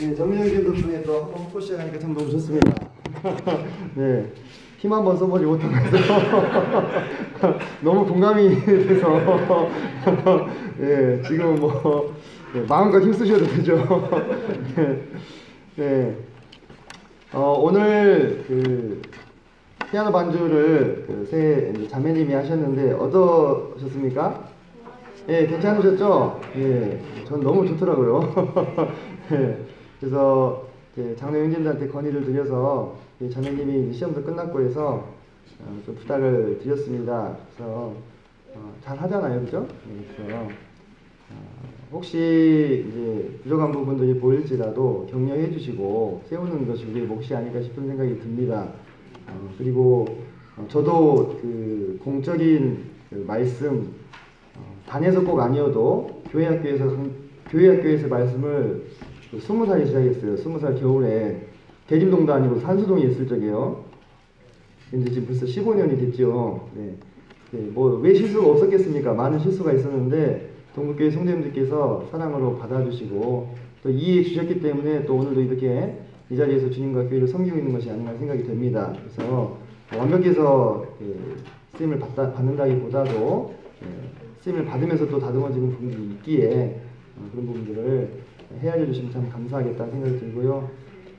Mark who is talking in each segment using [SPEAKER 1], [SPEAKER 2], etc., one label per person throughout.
[SPEAKER 1] 네, 정민영 덕분에 또 한번 먹고 시작하니까 참 너무 좋습니다. 네, 힘 한번 써보지 못하면서 너무 공감이 돼서 네, 지금 뭐 네, 마음껏 힘쓰셔도 되죠. 네, 네. 오늘 그 피아노 반주를 새 자매님이 하셨는데 어떠셨습니까? 예, 괜찮으셨죠? 예, 전 너무 좋더라고요. 예, 그래서 장로 형님들한테 건의를 드려서 자매님이 시험도 끝났고 해서 좀 부탁을 드렸습니다. 그래서 잘 하잖아요, 그죠? 예, 그래서 혹시 이제 부족한 부분들이 보일지라도 격려해 주시고 세우는 것이 우리의 몫이 아닐까 싶은 생각이 듭니다. 그리고 저도 그 공적인 그 말씀 단에서 꼭 아니어도 교회 학교에서 말씀을 20살에 시작했어요. 20살 겨울에 대림동도 아니고 산수동에 있을 적이에요. 근데 지금 벌써 15년이 됐죠. 네. 뭐 왜 실수가 없었겠습니까? 많은 실수가 있었는데 동국교회 성도님들께서 사랑으로 받아주시고 또 이해해 주셨기 때문에 또 오늘도 이렇게 이 자리에서 주님과 교회를 섬기고 있는 것이 아닌가 생각이 됩니다. 그래서 완벽해서 쓰임을 받는다기보다도 쓰임을 받으면서 또 다듬어지는 부분이 있기에 그런 부분들을 헤아려 주시면 참 감사하겠다는 생각이 들고요.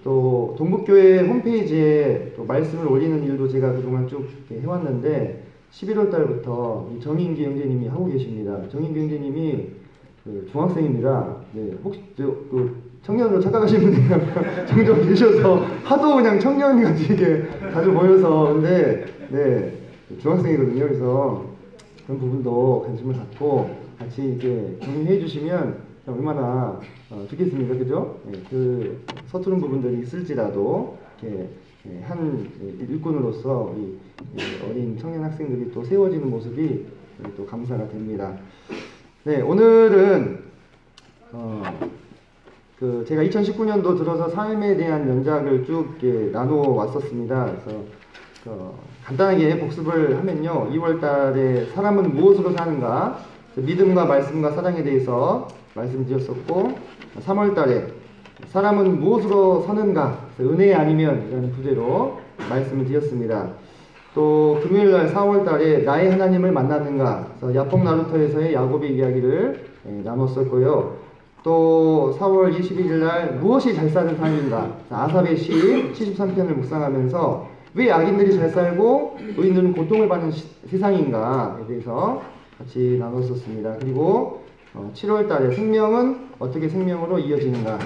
[SPEAKER 1] 또 동북교회 홈페이지에 또 말씀을 올리는 일도 제가 그동안 쭉 해왔는데 11월 달부터 정인기 형제님이 하고 계십니다. 정인기 형제님이 그 중학생입니다. 네, 혹시 그 청년으로 착각하시는 분들이 종종 계셔서 하도 그냥 청년같이 이렇게 자주 보여서 근데 네, 중학생이거든요. 그래서 그런 부분도 관심을 갖고 같이 이렇게 격려해 주시면 얼마나 좋겠습니까, 그죠? 네, 그 서투른 부분들이 있을지라도 이렇게 한 일꾼으로서 우리 어린 청년 학생들이 또 세워지는 모습이 또 감사가 됩니다. 네, 오늘은 그 제가 2019년도 들어서 삶에 대한 연작을 쭉 나누어 왔었습니다. 그래서 간단하게 복습을 하면요, 2월달에 사람은 무엇으로 사는가, 믿음과 말씀과 사랑에 대해서 말씀드렸었고, 3월달에 사람은 무엇으로 사는가, 은혜 아니면 이라는 부제로 말씀을 드렸습니다. 또 금요일날 4월달에 나의 하나님을 만났는가, 그래서 야폭 나루터에서의 야곱의 이야기를 나눴었고요. 또 4월 21일날 무엇이 잘 사는 삶인가, 아삽의 시 73편을 묵상하면서 왜 악인들이 잘 살고 의인들은 고통을 받는 세상인가에 대해서 같이 나눴었습니다. 그리고 7월달에 생명은 어떻게 생명으로 이어지는가,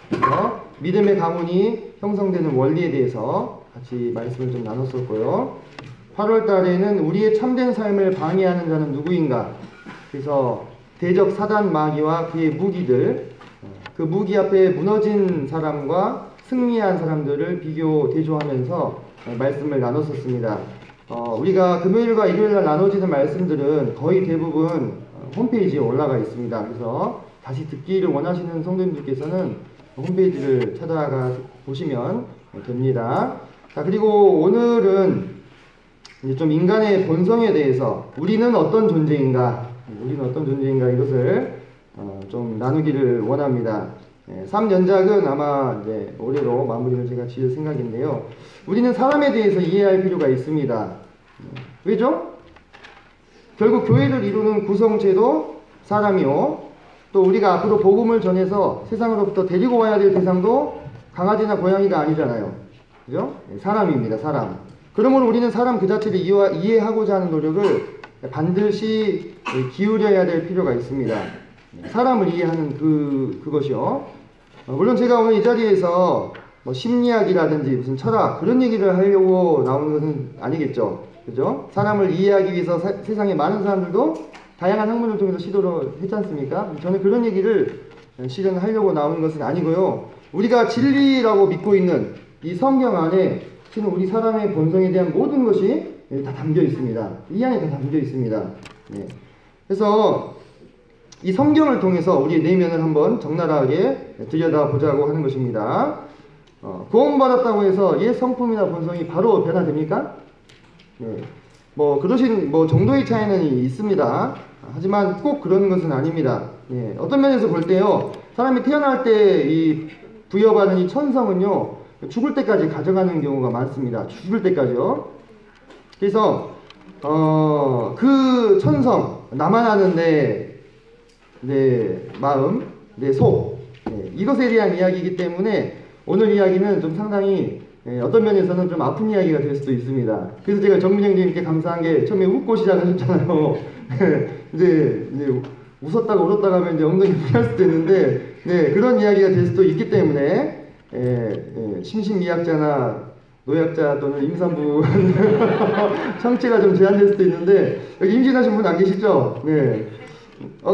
[SPEAKER 1] 그래서 믿음의 가문이 형성되는 원리에 대해서 같이 말씀을 좀 나눴었고요. 8월달에는 우리의 참된 삶을 방해하는 자는 누구인가, 그래서 대적 사단 마귀와 그의 무기들, 그 무기 앞에 무너진 사람과 승리한 사람들을 대조하면서 말씀을 나눴었습니다. 우리가 금요일과 일요일날 나눠지는 말씀들은 거의 대부분 홈페이지에 올라가 있습니다. 그래서 다시 듣기를 원하시는 성도님들께서는 홈페이지를 찾아가 보시면 됩니다. 자, 그리고 오늘은 이제 좀 인간의 본성에 대해서 우리는 어떤 존재인가 이것을 좀 나누기를 원합니다. 3연작은 아마 이제 올해로 마무리를 제가 지을 생각인데요. 우리는 사람에 대해서 이해할 필요가 있습니다. 왜죠? 결국 교회를 이루는 구성체도 사람이요, 또 우리가 앞으로 복음을 전해서 세상으로부터 데리고 와야 될 대상도 강아지나 고양이가 아니잖아요. 그죠? 사람입니다. 사람. 그러므로 우리는 사람 그 자체를 이해하고자 하는 노력을 반드시 기울여야 될 필요가 있습니다. 사람을 이해하는 그것이요. 물론 제가 오늘 이 자리에서 뭐 심리학이라든지 무슨 철학 그런 얘기를 하려고 나오는 것은 아니겠죠. 그죠? 사람을 이해하기 위해서 세상에 많은 사람들도 다양한 학문을 통해서 시도를 했지 않습니까? 저는 그런 얘기를 실현하려고 나오는 것은 아니고요. 우리가 진리라고 믿고 있는 이 성경 안에 실은 우리 사람의 본성에 대한 모든 것이 다 담겨 있습니다. 이 안에 다 담겨 있습니다. 네. 그래서 이 성경을 통해서 우리의 내면을 한번 적나라하게 들여다보자고 하는 것입니다. 구원받았다고 해서 옛 성품이나 본성이 바로 변화됩니까? 네. 뭐 정도의 차이는 있습니다. 하지만 꼭 그런 것은 아닙니다. 예, 어떤 면에서 볼 때요, 사람이 태어날 때 이 부여받은 이 천성은요, 죽을 때까지 가져가는 경우가 많습니다. 죽을 때까지요. 그래서 그 천성, 나만 아는 내 마음, 내 속, 이것에 대한 이야기이기 때문에 오늘 이야기는 좀 상당히 어떤 면에서는 좀 아픈 이야기가 될 수도 있습니다. 그래서 제가 정민영님께 감사한 게 처음에 웃고 시작하셨잖아요. 이제 웃었다가 울었다가 하면 이제 엉덩이 부할 수도 있는데, 그런 이야기가 될 수도 있기 때문에 심신미약자나 노약자 또는 임산부 청취가 좀 제한될 수도 있는데, 여기 임신하신 분 안 계시죠? 네.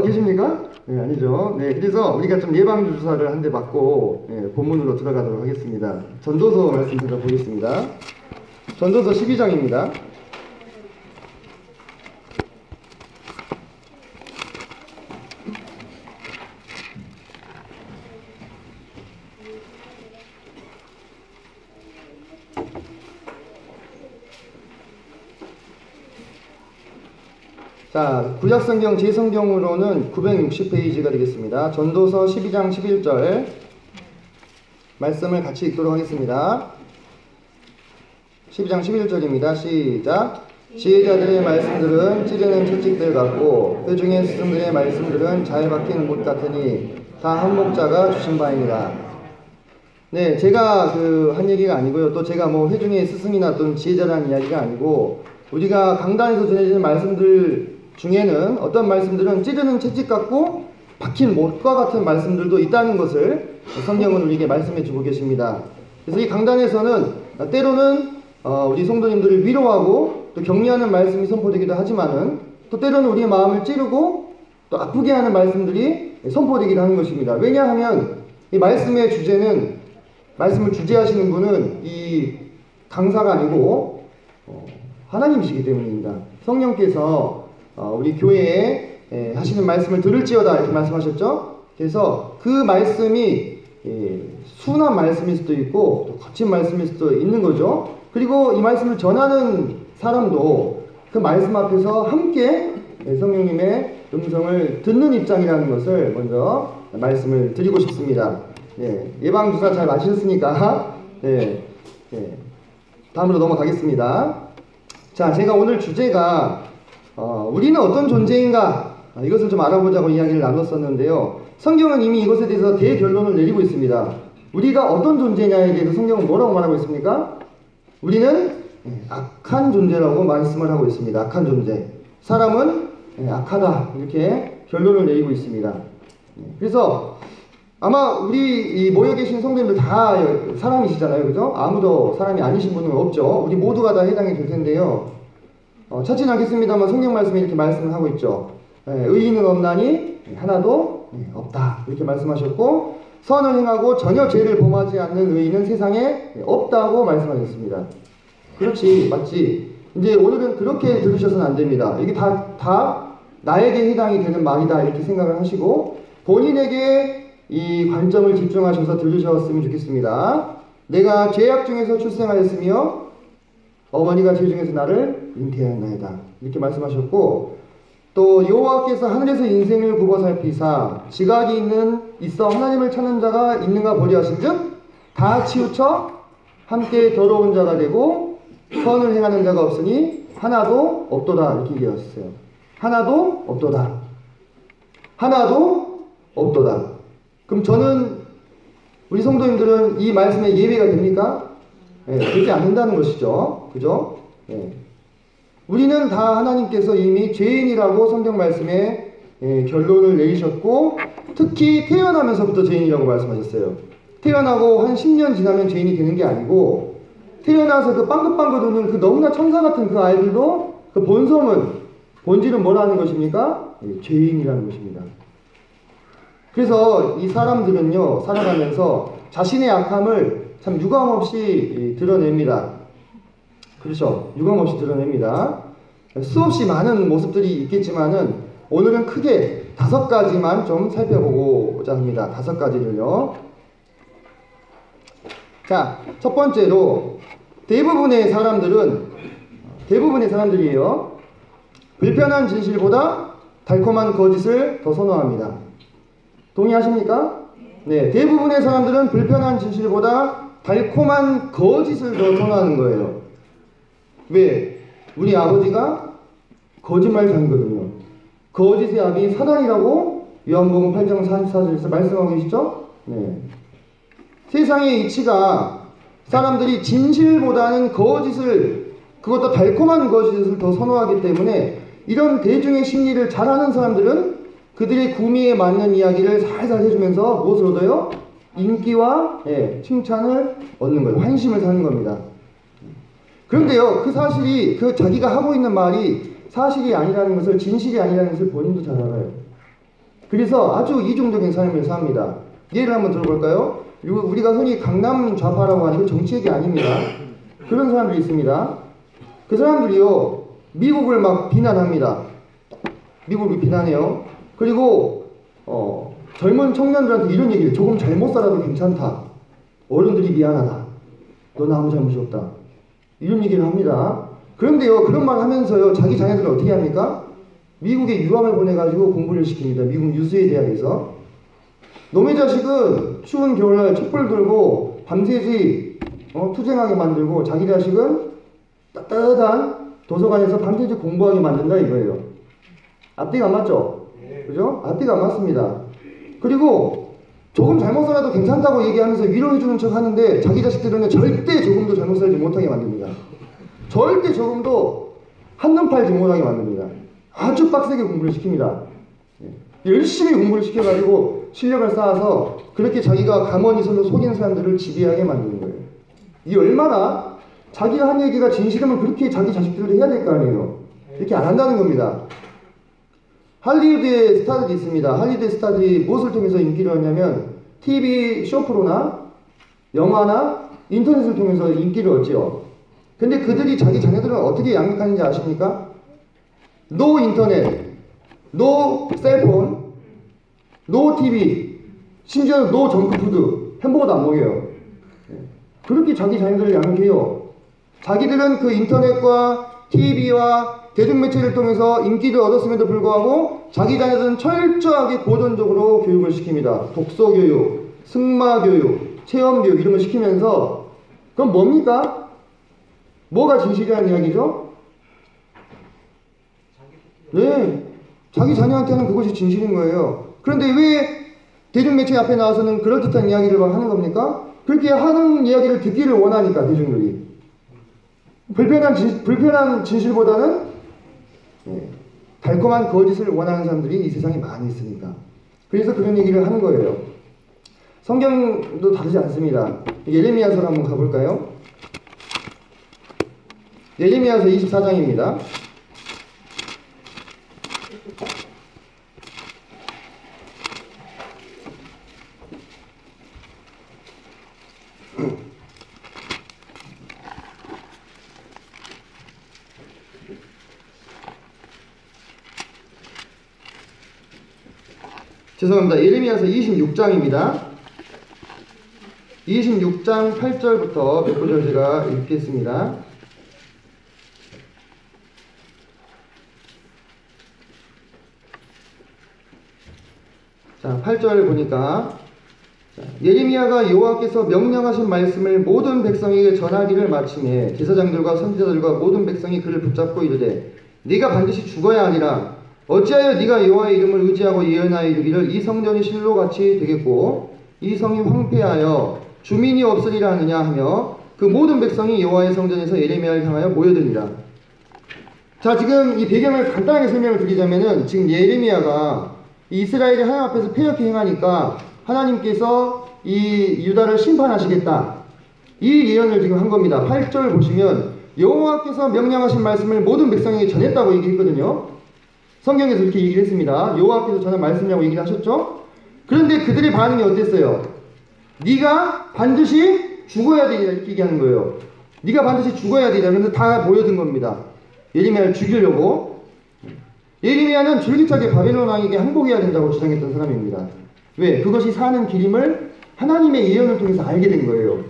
[SPEAKER 1] 계십니까? 네, 아니죠. 네, 그래서 우리가 좀 예방주사를 한 대 맞고 본문으로 들어가도록 하겠습니다. 전도서 말씀 들어보겠습니다. 전도서 12장입니다. 자, 구약성경 제성경으로는 960페이지가 되겠습니다. 전도서 12장 11절 말씀을 같이 읽도록 하겠습니다. 12장 11절입니다. 시작. 지혜자들의 말씀들은 찌르는 채찍들 같고 회중의 스승들의 말씀들은 잘 박힌 못 같으니 다 한 목자가 주신 바이니라. 네, 제가 한 얘기가 아니고요. 또 제가 뭐 회중의 스승이나 또는 지혜자라는 이야기가 아니고, 우리가 강단에서 전해지는 말씀들 중에는 어떤 말씀들은 찌르는 채찍 같고 박힌 못과 같은 말씀들도 있다는 것을 성경은 우리에게 말씀해 주고 계십니다. 그래서 이 강단에서는 때로는 우리 성도님들을 위로하고 또 격려하는 말씀이 선포되기도 하지만은, 또 때로는 우리의 마음을 찌르고 또 아프게 하는 말씀들이 선포되기도 하는 것입니다. 왜냐하면 이 말씀의 주제는, 말씀을 주재하시는 분은 이 강사가 아니고 하나님이시기 때문입니다. 성령께서 우리 교회에 하시는 말씀을 들을지어다 이렇게 말씀하셨죠. 그래서 그 말씀이 순한 말씀일 수도 있고 또 거친 말씀일 수도 있는 거죠. 그리고 이 말씀을 전하는 사람도 그 말씀 앞에서 함께 성령님의 음성을 듣는 입장이라는 것을 먼저 말씀을 드리고 싶습니다. 예방주사 잘 맞으셨으니까 다음으로 넘어가겠습니다. 자, 제가 오늘 주제가 우리는 어떤 존재인가, 이것을 좀 알아보자고 이야기를 나눴었는데요. 성경은 이미 이것에 대해서 대결론을 내리고 있습니다. 우리가 어떤 존재냐에 대해서 성경은 뭐라고 말하고 있습니까? 우리는 악한 존재라고 말씀을 하고 있습니다. 악한 존재. 사람은 악하다, 이렇게 결론을 내리고 있습니다. 그래서 아마 우리 모여 계신 성도님들 다 사람이시잖아요. 그죠? 아무도 사람이 아니신 분은 없죠. 우리 모두가 다 해당이 될 텐데요. 찾지는 않겠습니다만 성경 말씀에 이렇게 말씀을 하고 있죠. 의인은 없나니 하나도 없다, 이렇게 말씀하셨고, 선을 행하고 전혀 죄를 범하지 않는 의인은 세상에 없다고 말씀하셨습니다. 그렇지, 맞지. 이제 오늘은 그렇게 들으셔서는 안 됩니다. 이게 다 나에게 해당이 되는 말이다, 이렇게 생각을 하시고 본인에게 이 관점을 집중하셔서 들으셨으면 좋겠습니다. 내가 죄악 중에서 출생하였으며 어머니가 죄 중에서 나를 잉태하였나이다, 이렇게 말씀하셨고, 또 여호와께서 하늘에서 인생을 굽어 살피사 지각이 있어 하나님을 찾는 자가 있는가 보리 하신즉 다 치우쳐 함께 더러운 자가 되고 선을 행하는 자가 없으니 하나도 없도다, 이렇게 얘기하셨어요. 하나도 없도다. 하나도 없도다. 그럼 우리 성도님들은 이 말씀에 예외가 됩니까? 되지 않는다는 것이죠. 그죠? 우리는 다 하나님께서 이미 죄인이라고 성경 말씀에 결론을 내리셨고, 특히 태어나면서부터 죄인이라고 말씀하셨어요. 태어나고 한 10년 지나면 죄인이 되는 게 아니고, 태어나서 그 빵긋빵긋 우는 그 너무나 천사 같은 그 아이들도 그 본질은 뭐라는 것입니까? 죄인이라는 것입니다. 그래서 이 사람들은요, 살아가면서 자신의 악함을 참 유감없이 드러냅니다. 그렇죠? 유감없이 드러냅니다. 수없이 많은 모습들이 있겠지만은 오늘은 크게 5가지만 좀 살펴보고자 합니다. 5가지를요. 자, 첫 번째로 대부분의 사람들이에요, 불편한 진실보다 달콤한 거짓을 더 선호합니다. 동의하십니까? 네, 대부분의 사람들은 불편한 진실보다 달콤한 거짓을 더 선호하는 거예요. 왜? 우리 아버지가 거짓말장이거든요. 거짓의 아비 사단이라고 요한복음 8장 44절에서 말씀하고 계시죠? 네. 세상의 이치가 사람들이 진실보다는 거짓을, 그것도 달콤한 거짓을 더 선호하기 때문에 이런 대중의 심리를 잘 아는 사람들은 그들의 구미에 맞는 이야기를 살살 해주면서 무엇을 얻어요? 인기와 칭찬을 얻는 거예요. 환심을 사는 겁니다. 그런데요, 그 사실이, 그 자기가 하고 있는 말이 사실이 아니라는 것을, 진실이 아니라는 것을 본인도 잘 알아요. 그래서 아주 이중적인 삶을 삽니다. 예를 한번 들어볼까요? 우리가 흔히 강남 좌파라고 하는 건 정치 얘기 아닙니다. 그런 사람들이 있습니다. 그 사람들이요, 미국을 막 비난합니다. 미국을 비난해요. 그리고 젊은 청년들한테 이런 얘기를, 조금 잘못 살아도 괜찮다, 어른들이 미안하다, 넌 아무 잘못이 없다, 이런 얘기를 합니다. 그런데요, 그런 말 하면서요, 자기 자녀들을 어떻게 합니까? 미국에 유학을 보내가지고 공부를 시킵니다. 미국 유수의 대학에서. 놈의 자식은 추운 겨울날 촛불 들고 밤새지 투쟁하게 만들고, 자기 자식은 따뜻한 도서관에서 밤새지 공부하게 만든다 이거예요. 앞뒤가 안 맞죠? 그죠? 앞뒤가 안 맞습니다. 그리고 조금 잘못 살아도 괜찮다고 얘기하면서 위로해주는 척 하는데 자기 자식들은 절대 조금도 잘못 살지 못하게 만듭니다. 절대 조금도 한눈 팔지 못하게 만듭니다. 아주 빡세게 공부를 시킵니다. 열심히 공부를 시켜가지고 실력을 쌓아서 그렇게 자기가 가만히 서서 속이는 사람들을 지배하게 만드는 거예요. 이 얼마나 자기가 한 얘기가 진실이면 그렇게 자기 자식들도 해야 될 거 아니에요. 이렇게 안 한다는 겁니다. 할리우드의 스타들이 있습니다. 할리우드 스타들이 무엇을 통해서 인기를 얻냐면 TV 쇼프로나 영화나 인터넷을 통해서 인기를 얻죠. 근데 그들이 자기 자녀들을 어떻게 양육하는지 아십니까? 노 인터넷, 노 셀폰, 노 TV, 심지어는 노 정크푸드, 햄버거도 안 먹여요. 그렇게 자기 자녀들을 양육해요. 자기들은 그 인터넷과 TV와 대중매체를 통해서 인기를 얻었음에도 불구하고 자기 자녀들은 철저하게 고전적으로 교육을 시킵니다. 독서교육, 승마교육, 체험교육 이런 걸 시키면서, 그럼 뭡니까? 뭐가 진실이라는 이야기죠? 네, 자기 자녀한테는 그것이 진실인 거예요. 그런데 왜 대중매체 앞에 나와서는 그럴듯한 이야기를 막 하는 겁니까? 그렇게 하는 이야기를 듣기를 원하니까 대중들이. 불편한 진실보다는 달콤한 거짓을 원하는 사람들이 이 세상에 많이 있으니까. 그래서 그런 얘기를 하는 거예요. 성경도 다르지 않습니다. 예레미야서로 한번 가볼까요? 예레미야서 24장입니다. 죄송합니다. 예레미야서 26장입니다. 26장 8절부터 몇 구절 제가 읽겠습니다. 자, 8절 보니까, 예레미야가 여호와께서 명령하신 말씀을 모든 백성에게 전하기를 마치매 제사장들과 선지자들과 모든 백성이 그를 붙잡고 이르되, 네가 반드시 죽어야 하니라. 어찌하여 네가 여호와의 이름을 의지하고 예언하여 이르기를 이 성전이 실로같이 되겠고 이 성이 황폐하여 주민이 없으리라 하느냐 하며 그 모든 백성이 여호와의 성전에서 예레미야를 향하여 모여드니라. 자, 지금 이 배경을 간단하게 설명을 드리자면은, 지금 예레미야가 이스라엘이 하나님 앞에서 패역히 행하니까 하나님께서 이 유다를 심판하시겠다, 이 예언을 지금 한 겁니다. 8절 보시면 여호와께서 명령하신 말씀을 모든 백성에게 전했다고 얘기했거든요. 성경에서 이렇게 얘기를 했습니다. 여호와께서 전한 말씀이라고 얘기를 하셨죠. 그런데 그들의 반응이 어땠어요? 네가 반드시 죽어야 되냐, 이렇게 얘기하는 거예요. 네가 반드시 죽어야 되냐. 그래서 다 모여든 겁니다. 예레미야를 죽이려고. 예레미야는 줄기차게 바벨론 왕에게 항복해야 된다고 주장했던 사람입니다. 왜? 그것이 사는 길임을 하나님의 예언을 통해서 알게 된 거예요.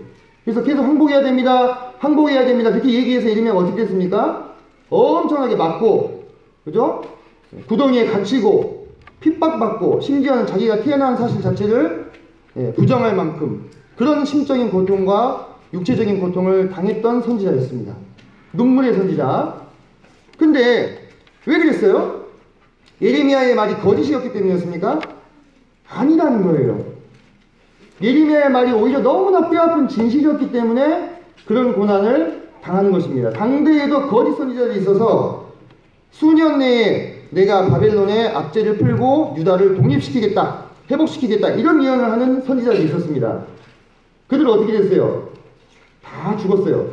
[SPEAKER 1] 그래서 계속 항복해야 됩니다, 항복해야 됩니다, 그렇게 얘기해서 예레미야가 어떻게 됐습니까? 엄청나게 맞고, 그죠? 구덩이에 갇히고 핍박받고, 심지어는 자기가 태어난 사실 자체를 부정할 만큼 그런 심적인 고통과 육체적인 고통을 당했던 선지자였습니다. 눈물의 선지자. 근데 왜 그랬어요? 예레미야의 말이 거짓이었기 때문이었습니까? 아니라는 거예요. 예레미야의 말이 오히려 너무나 뼈아픈 진실이었기 때문에 그런 고난을 당하는 것입니다. 당대에도 거짓 선지자들이 있어서 수년 내에 내가 바벨론의 압제를 풀고 유다를 독립시키겠다, 회복시키겠다, 이런 예언을 하는 선지자들이 있었습니다. 그들은 어떻게 됐어요? 다 죽었어요.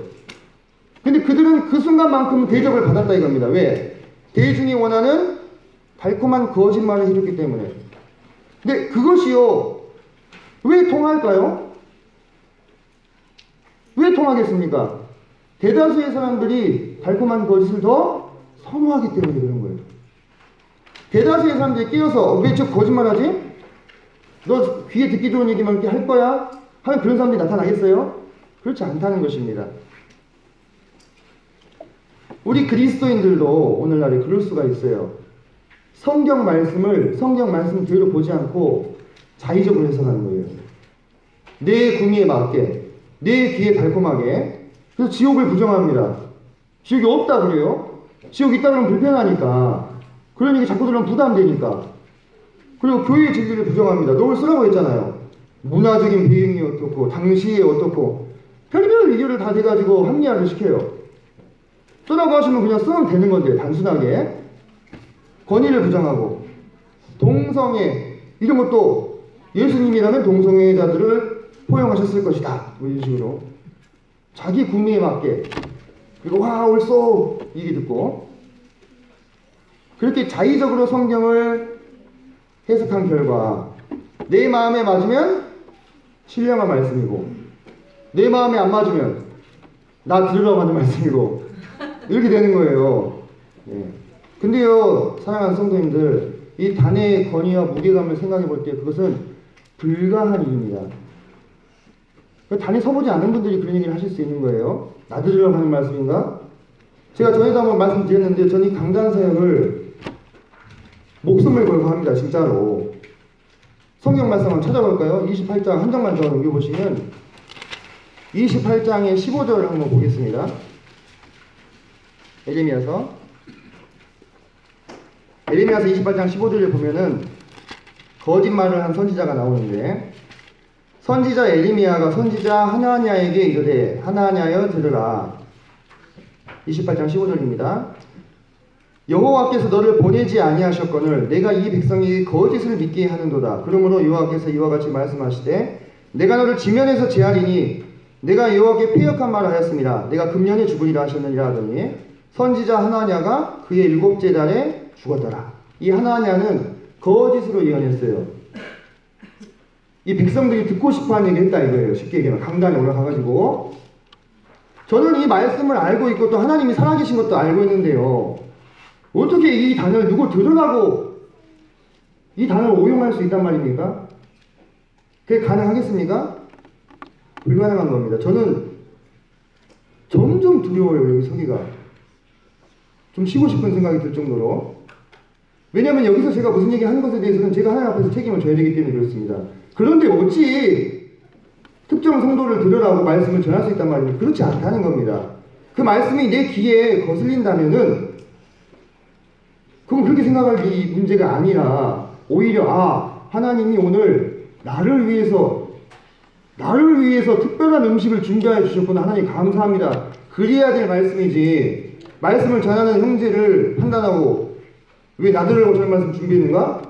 [SPEAKER 1] 근데 그들은 그 순간만큼 대접을 받았다 이겁니다. 왜? 대중이 원하는 달콤한 거짓말을 해줬기 때문에. 근데 그것이요, 왜 통할까요? 왜 통하겠습니까? 대다수의 사람들이 달콤한 거짓을 더 선호하기 때문에 그런 거예요. 대다수의 사람들이 끼어서 왜 저 거짓말하지? 너 귀에 듣기 좋은 얘기만 이렇게 할 거야? 하는 그런 사람들이 나타나겠어요? 그렇지 않다는 것입니다. 우리 그리스도인들도 오늘날에 그럴 수가 있어요. 성경 말씀대로 보지 않고 자의적으로 해석하는 거예요. 내 구미에 맞게, 내 귀에 달콤하게. 그래서 지옥을 부정합니다. 지옥이 없다 그래요? 지옥 있다 그러면 불편하니까. 그런 얘기 자꾸 들으면 부담되니까. 그리고 교회의 진리를 부정합니다. 너 쓰라고 했잖아요. 문화적인 배경이 어떻고 당시에 어떻고 별별 이유를 다 대가지고 합리화를 시켜요. 쓰라고 하시면 그냥 쓰면 되는 건데, 단순하게. 권위를 부정하고 동성애 이런 것도 예수님이라면 동성애자들을 포용하셨을 것이다, 뭐 이런 식으로 자기 구미에 맞게. 그리고 와 옳소 얘기 듣고 그렇게 자의적으로 성경을 해석한 결과 내 마음에 맞으면 신령한 말씀이고 내 마음에 안 맞으면 나 들으라고 하는 말씀이고 이렇게 되는 거예요. 근데요, 사랑하는 성도님들, 이 단의 권위와 무게감을 생각해 볼 때 그것은 불가한 일입니다. 단에 서보지 않은 분들이 그런 얘기를 하실 수 있는 거예요. 나 들으라고 하는 말씀인가? 제가 전에도 한번 말씀드렸는데 저는 이 강단 사역을 목숨을 걸고 합니다. 진짜로. 성경 말씀 한번 찾아볼까요? 28장 한 장만 더 넘겨보시면 28장의 15절을 한번 보겠습니다. 예레미야서 28장 15절을 보면은 거짓말을 한 선지자가 나오는데, 선지자 예레미야가 선지자 하나냐에게 이르되 하나냐여 들으라. 28장 15절입니다. 여호와께서 너를 보내지 아니하셨거늘 내가 이 백성이 거짓을 믿게 하는도다. 그러므로 여호와께서 이와 같이 말씀하시되 내가 너를 지면에서 제하리니 내가 여호와께 패역한 말을 하였습니다. 내가 금년에 죽으리라 하셨느니라 하더니 선지자 하나냐가 그의 7째 달에 죽었더라. 이 하나냐는 거짓으로 예언했어요. 이 백성들이 듣고 싶어하는 얘기 했다 이거예요. 쉽게 얘기하면 강단에 올라가가지고. 저는 이 말씀을 알고 있고 또 하나님이 살아계신 것도 알고 있는데요, 어떻게 이 단을 누구 들으라고 이 단을 오용할 수 있단 말입니까? 그게 가능하겠습니까? 불가능한 겁니다. 저는 점점 두려워요. 여기 서기가 좀 쉬고 싶은 생각이 들 정도로. 왜냐하면 여기서 제가 무슨 얘기 하는 것에 대해서는 제가 하나님 앞에서 책임을 져야 되기 때문에 그렇습니다. 그런데 어찌 특정 성도를 들으라고 말씀을 전할 수 있단 말입니다. 그렇지 않다는 겁니다. 그 말씀이 내 귀에 거슬린다면은 그건 그렇게 생각할 이 문제가 아니라 오히려 하나님이 오늘 나를 위해서 특별한 음식을 준비하여 주셨구나. 하나님 감사합니다. 그래야 될 말씀이지. 말씀을 전하는 형제를 판단하고 왜 나들으라고 저런 말씀 준비했는가?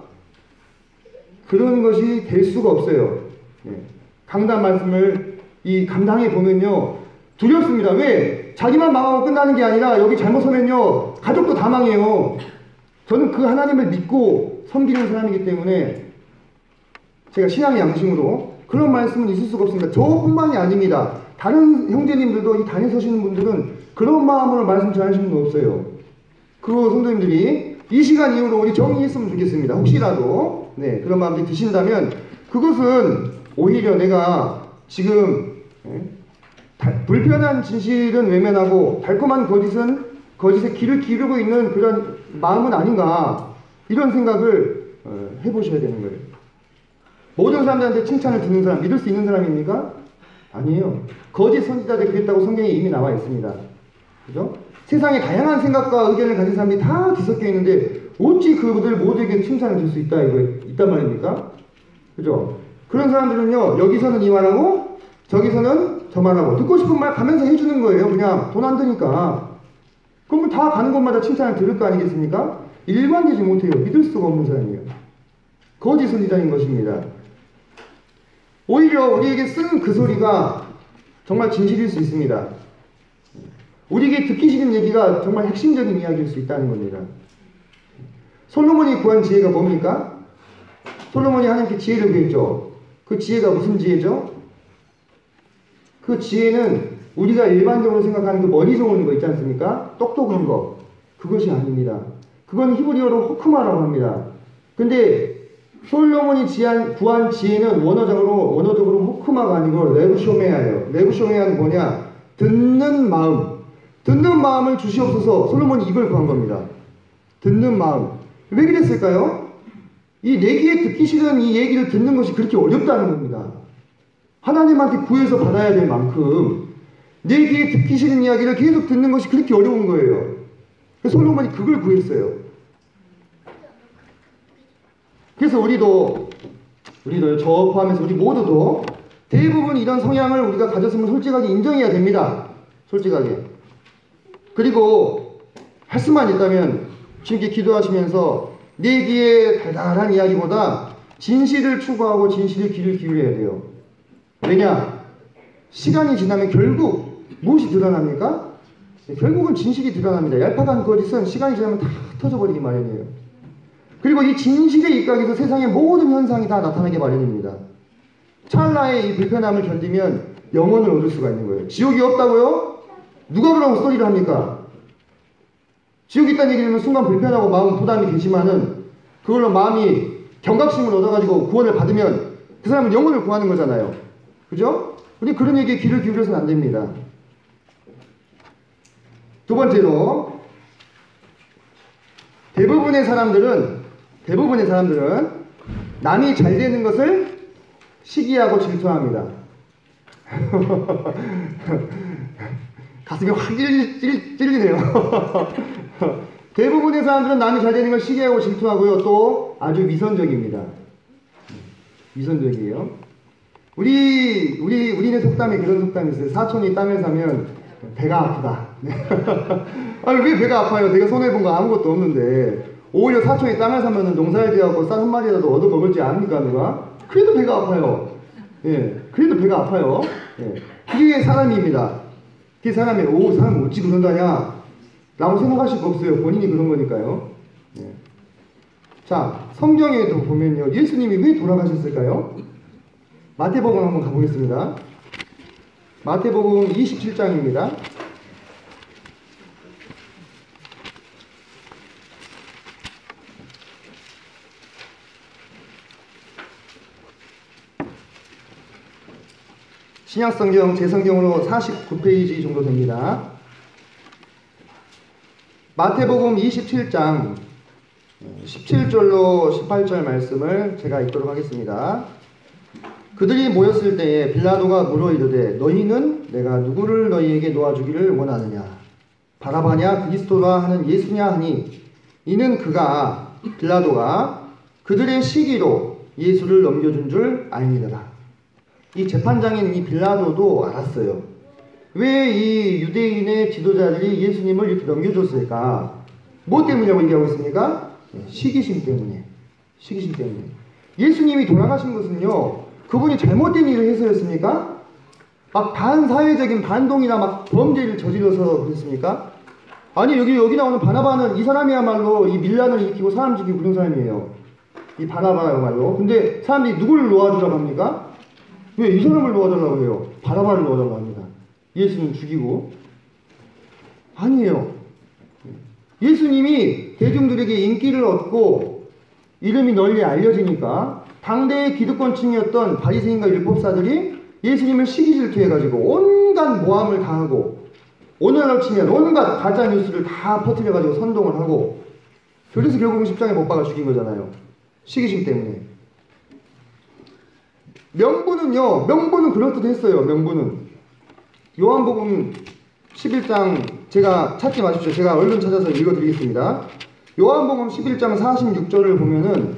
[SPEAKER 1] 그런 것이 될 수가 없어요. 강단 말씀을 이 감당해 보면요, 두렵습니다. 왜? 자기만 망하고 끝나는 게 아니라 여기 잘못하면요 가족도 다 망해요. 저는 그 하나님을 믿고 섬기는 사람이기 때문에 제가 신앙의 양심으로 그런 말씀은 있을 수가 없습니다. 저뿐만이 아닙니다. 다른 형제님들도 이 단에 서시는 분들은 그런 마음으로 말씀 전하시는 분 없어요. 그 성도님들이 이 시간 이후로 우리 정리했으면 좋겠습니다. 혹시라도 그런 마음이 드신다면 그것은 오히려 내가 지금 불편한 진실은 외면하고 달콤한 거짓에 귀를 기울이고 있는 그런 마음은 아닌가, 이런 생각을 해보셔야 되는 거예요. 모든 사람들한테 칭찬을 듣는 사람, 믿을 수 있는 사람입니까? 아니에요. 거짓 선지자들이 그랬다고 성경에 이미 나와 있습니다. 그죠? 세상에 다양한 생각과 의견을 가진 사람들이 다 뒤섞여 있는데 어찌 그들 모두에게 칭찬을 줄 수 있단 말입니까? 그죠? 그런 사람들은요, 여기서는 이 말하고 저기서는 저 말하고 듣고 싶은 말 가면서 해주는 거예요. 그냥 돈 안 드니까. 그러면 다 가는 곳마다 칭찬을 들을 거 아니겠습니까? 일관되지 못해요. 믿을 수가 없는 사람이에요. 거짓 선지자인 것입니다. 오히려 우리에게 쓴 그 소리가 정말 진실일 수 있습니다. 우리에게 듣기 싫은 얘기가 정말 핵심적인 이야기일 수 있다는 겁니다. 솔로몬이 구한 지혜가 뭡니까? 솔로몬이 하나님께 지혜를 구했죠. 그 지혜가 무슨 지혜죠? 그 지혜는 우리가 일반적으로 생각하는 그 머리 좋은 거 있지 않습니까? 똑똑한 거. 그것이 아닙니다. 그건 히브리어로 호크마라고 합니다. 근데 솔로몬이 구한 지혜는 원어적으로 호크마가 아니고 레브쇼메아예요. 레브쇼메아는 뭐냐? 듣는 마음. 듣는 마음을 주시옵소서. 솔로몬이 이걸 구한 겁니다. 듣는 마음. 왜 그랬을까요? 이 내기에 듣기 싫은 이 얘기를 듣는 것이 그렇게 어렵다는 겁니다. 하나님한테 구해서 받아야 될 만큼 내기에 듣기 싫은 이야기를 계속 듣는 것이 그렇게 어려운 거예요. 그래서 솔로몬이 그걸 구했어요. 그래서 우리도 저 포함해서 우리 모두도 대부분 이런 성향을 우리가 가졌으면 솔직하게 인정해야 됩니다. 솔직하게. 그리고 할 수만 있다면 주님께 기도하시면서 내기에 달달한 이야기보다 진실을 추구하고 진실의 귀를 기울여야 돼요. 왜냐? 시간이 지나면 결국 무엇이 드러납니까? 결국은 진실이 드러납니다. 얄팍한 거짓은 시간이 지나면 다 터져버리기 마련이에요. 그리고 이 진실의 입각에서 세상의 모든 현상이 다 나타나기 마련입니다. 찰나의 이 불편함을 견디면 영혼을 얻을 수가 있는 거예요. 지옥이 없다고요? 누가 그런 소리를 합니까? 지옥이 있다는 얘기를 하면 순간 불편하고 마음 부담이 되지만은 그걸로 마음이 경각심을 얻어가지고 구원을 받으면 그 사람은 영혼을 구하는 거잖아요. 그죠? 우리 그런 얘기에 귀를 기울여서는 안 됩니다. 두 번째로 대부분의 사람들은 남이 잘 되는 것을 시기하고 질투합니다. 가슴이 확 찔리네요. 대부분의 사람들은 남이 잘 되는 걸 시기하고 질투하고요. 또 아주 위선적입니다. 위선적이에요. 우리네 속담에 그런 속담이 있어요. 사촌이 땅을 사면 배가 아프다. 아니 왜 배가 아파요? 내가 손해본 거 아무것도 없는데 오히려 사촌이 땅을 사면 농사를 지어갖고 쌀 한 마리라도 얻어 먹을지 압니까 누가? 그래도 배가 아파요. 예, 그래도 배가 아파요. 예, 그게 사람입니다. 그게 사람이 사람 어찌 그런다냐 라고 생각하실 거 없어요. 본인이 그런 거니까요. 예. 자, 성경에도 보면요, 예수님이 왜 돌아가셨을까요? 마태복음 한번 가보겠습니다. 마태복음 27장입니다. 신약성경 제 성경으로 49페이지 정도 됩니다. 마태복음 27장 17절로 18절 말씀을 제가 읽도록 하겠습니다. 그들이 모였을 때에 빌라도가 물어 이르되 너희는 내가 누구를 너희에게 놓아주기를 원하느냐? 바라바냐 그리스도라 하는 예수냐 하니 이는 빌라도가 그들의 시기로 예수를 넘겨준 줄 알미더라. 이 재판장인 이 빌라도도 알았어요. 왜 이 유대인의 지도자들이 예수님을 이렇게 넘겨줬을까? 뭐 때문이라고 얘기하고 있습니까? 시기심 때문에. 시기심 때문에. 예수님이 돌아가신 것은요, 그분이 잘못된 일을 해서였습니까? 막 반사회적인 반동이나 막 범죄를 저질러서 그랬습니까? 아니, 여기 나오는 바나바는 이 사람이야말로 이 밀란을 일으키고 사람 죽이고 그런 사람이에요. 이 바나바야말로. 근데 사람들이 누구를 놓아주라고 합니까? 왜 이 사람을 놓아달라고 해요? 바나바를 놓아달라고 합니다. 예수는 죽이고. 아니에요. 예수님이 대중들에게 인기를 얻고 이름이 널리 알려지니까 당대의 기득권층이었던 바리새인과 율법사들이 예수님을 시기질투 해가지고 온갖 모함을 다 하고 오늘날 치면 온갖 가짜 뉴스를 다 퍼뜨려가지고 선동을 하고 그래서 결국은 십자가에 못 박아 죽인 거잖아요. 시기심 때문에. 명분은요, 명분은 그럴듯했어요. 명분은 요한복음 11장, 제가 찾지 마십시오. 제가 얼른 찾아서 읽어드리겠습니다. 요한복음 11장 46절을 보면은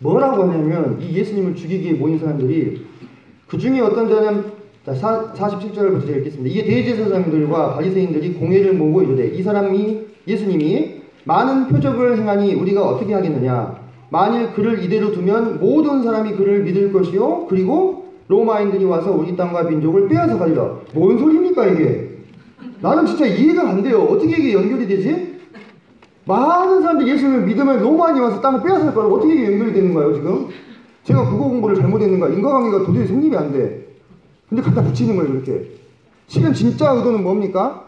[SPEAKER 1] 뭐라고 하냐면, 이 예수님을 죽이기에 모인 사람들이, 그 중에 어떤 자는, 자, 47절부터 제가 읽겠습니다. 이게 대제사장들과 바리새인들이 공회를 모으고 이르되, 이 사람이, 예수님이 많은 표적을 행하니 우리가 어떻게 하겠느냐. 만일 그를 이대로 두면 모든 사람이 그를 믿을 것이요, 그리고 로마인들이 와서 우리 땅과 민족을 빼앗아 가리라. 뭔 소리입니까 이게? 나는 진짜 이해가 안 돼요. 어떻게 이게 연결이 되지? 많은 사람들이 예수님을 믿으면 로마인이 와서 땅을 빼앗을 거라고 어떻게 이게 연결이 되는 거예요 지금? 제가 국어 공부를 잘못했는가? 인과관계가 도저히 성립이 안 돼. 근데 갖다 붙이는 거예요 그렇게. 실은 진짜 의도는 뭡니까?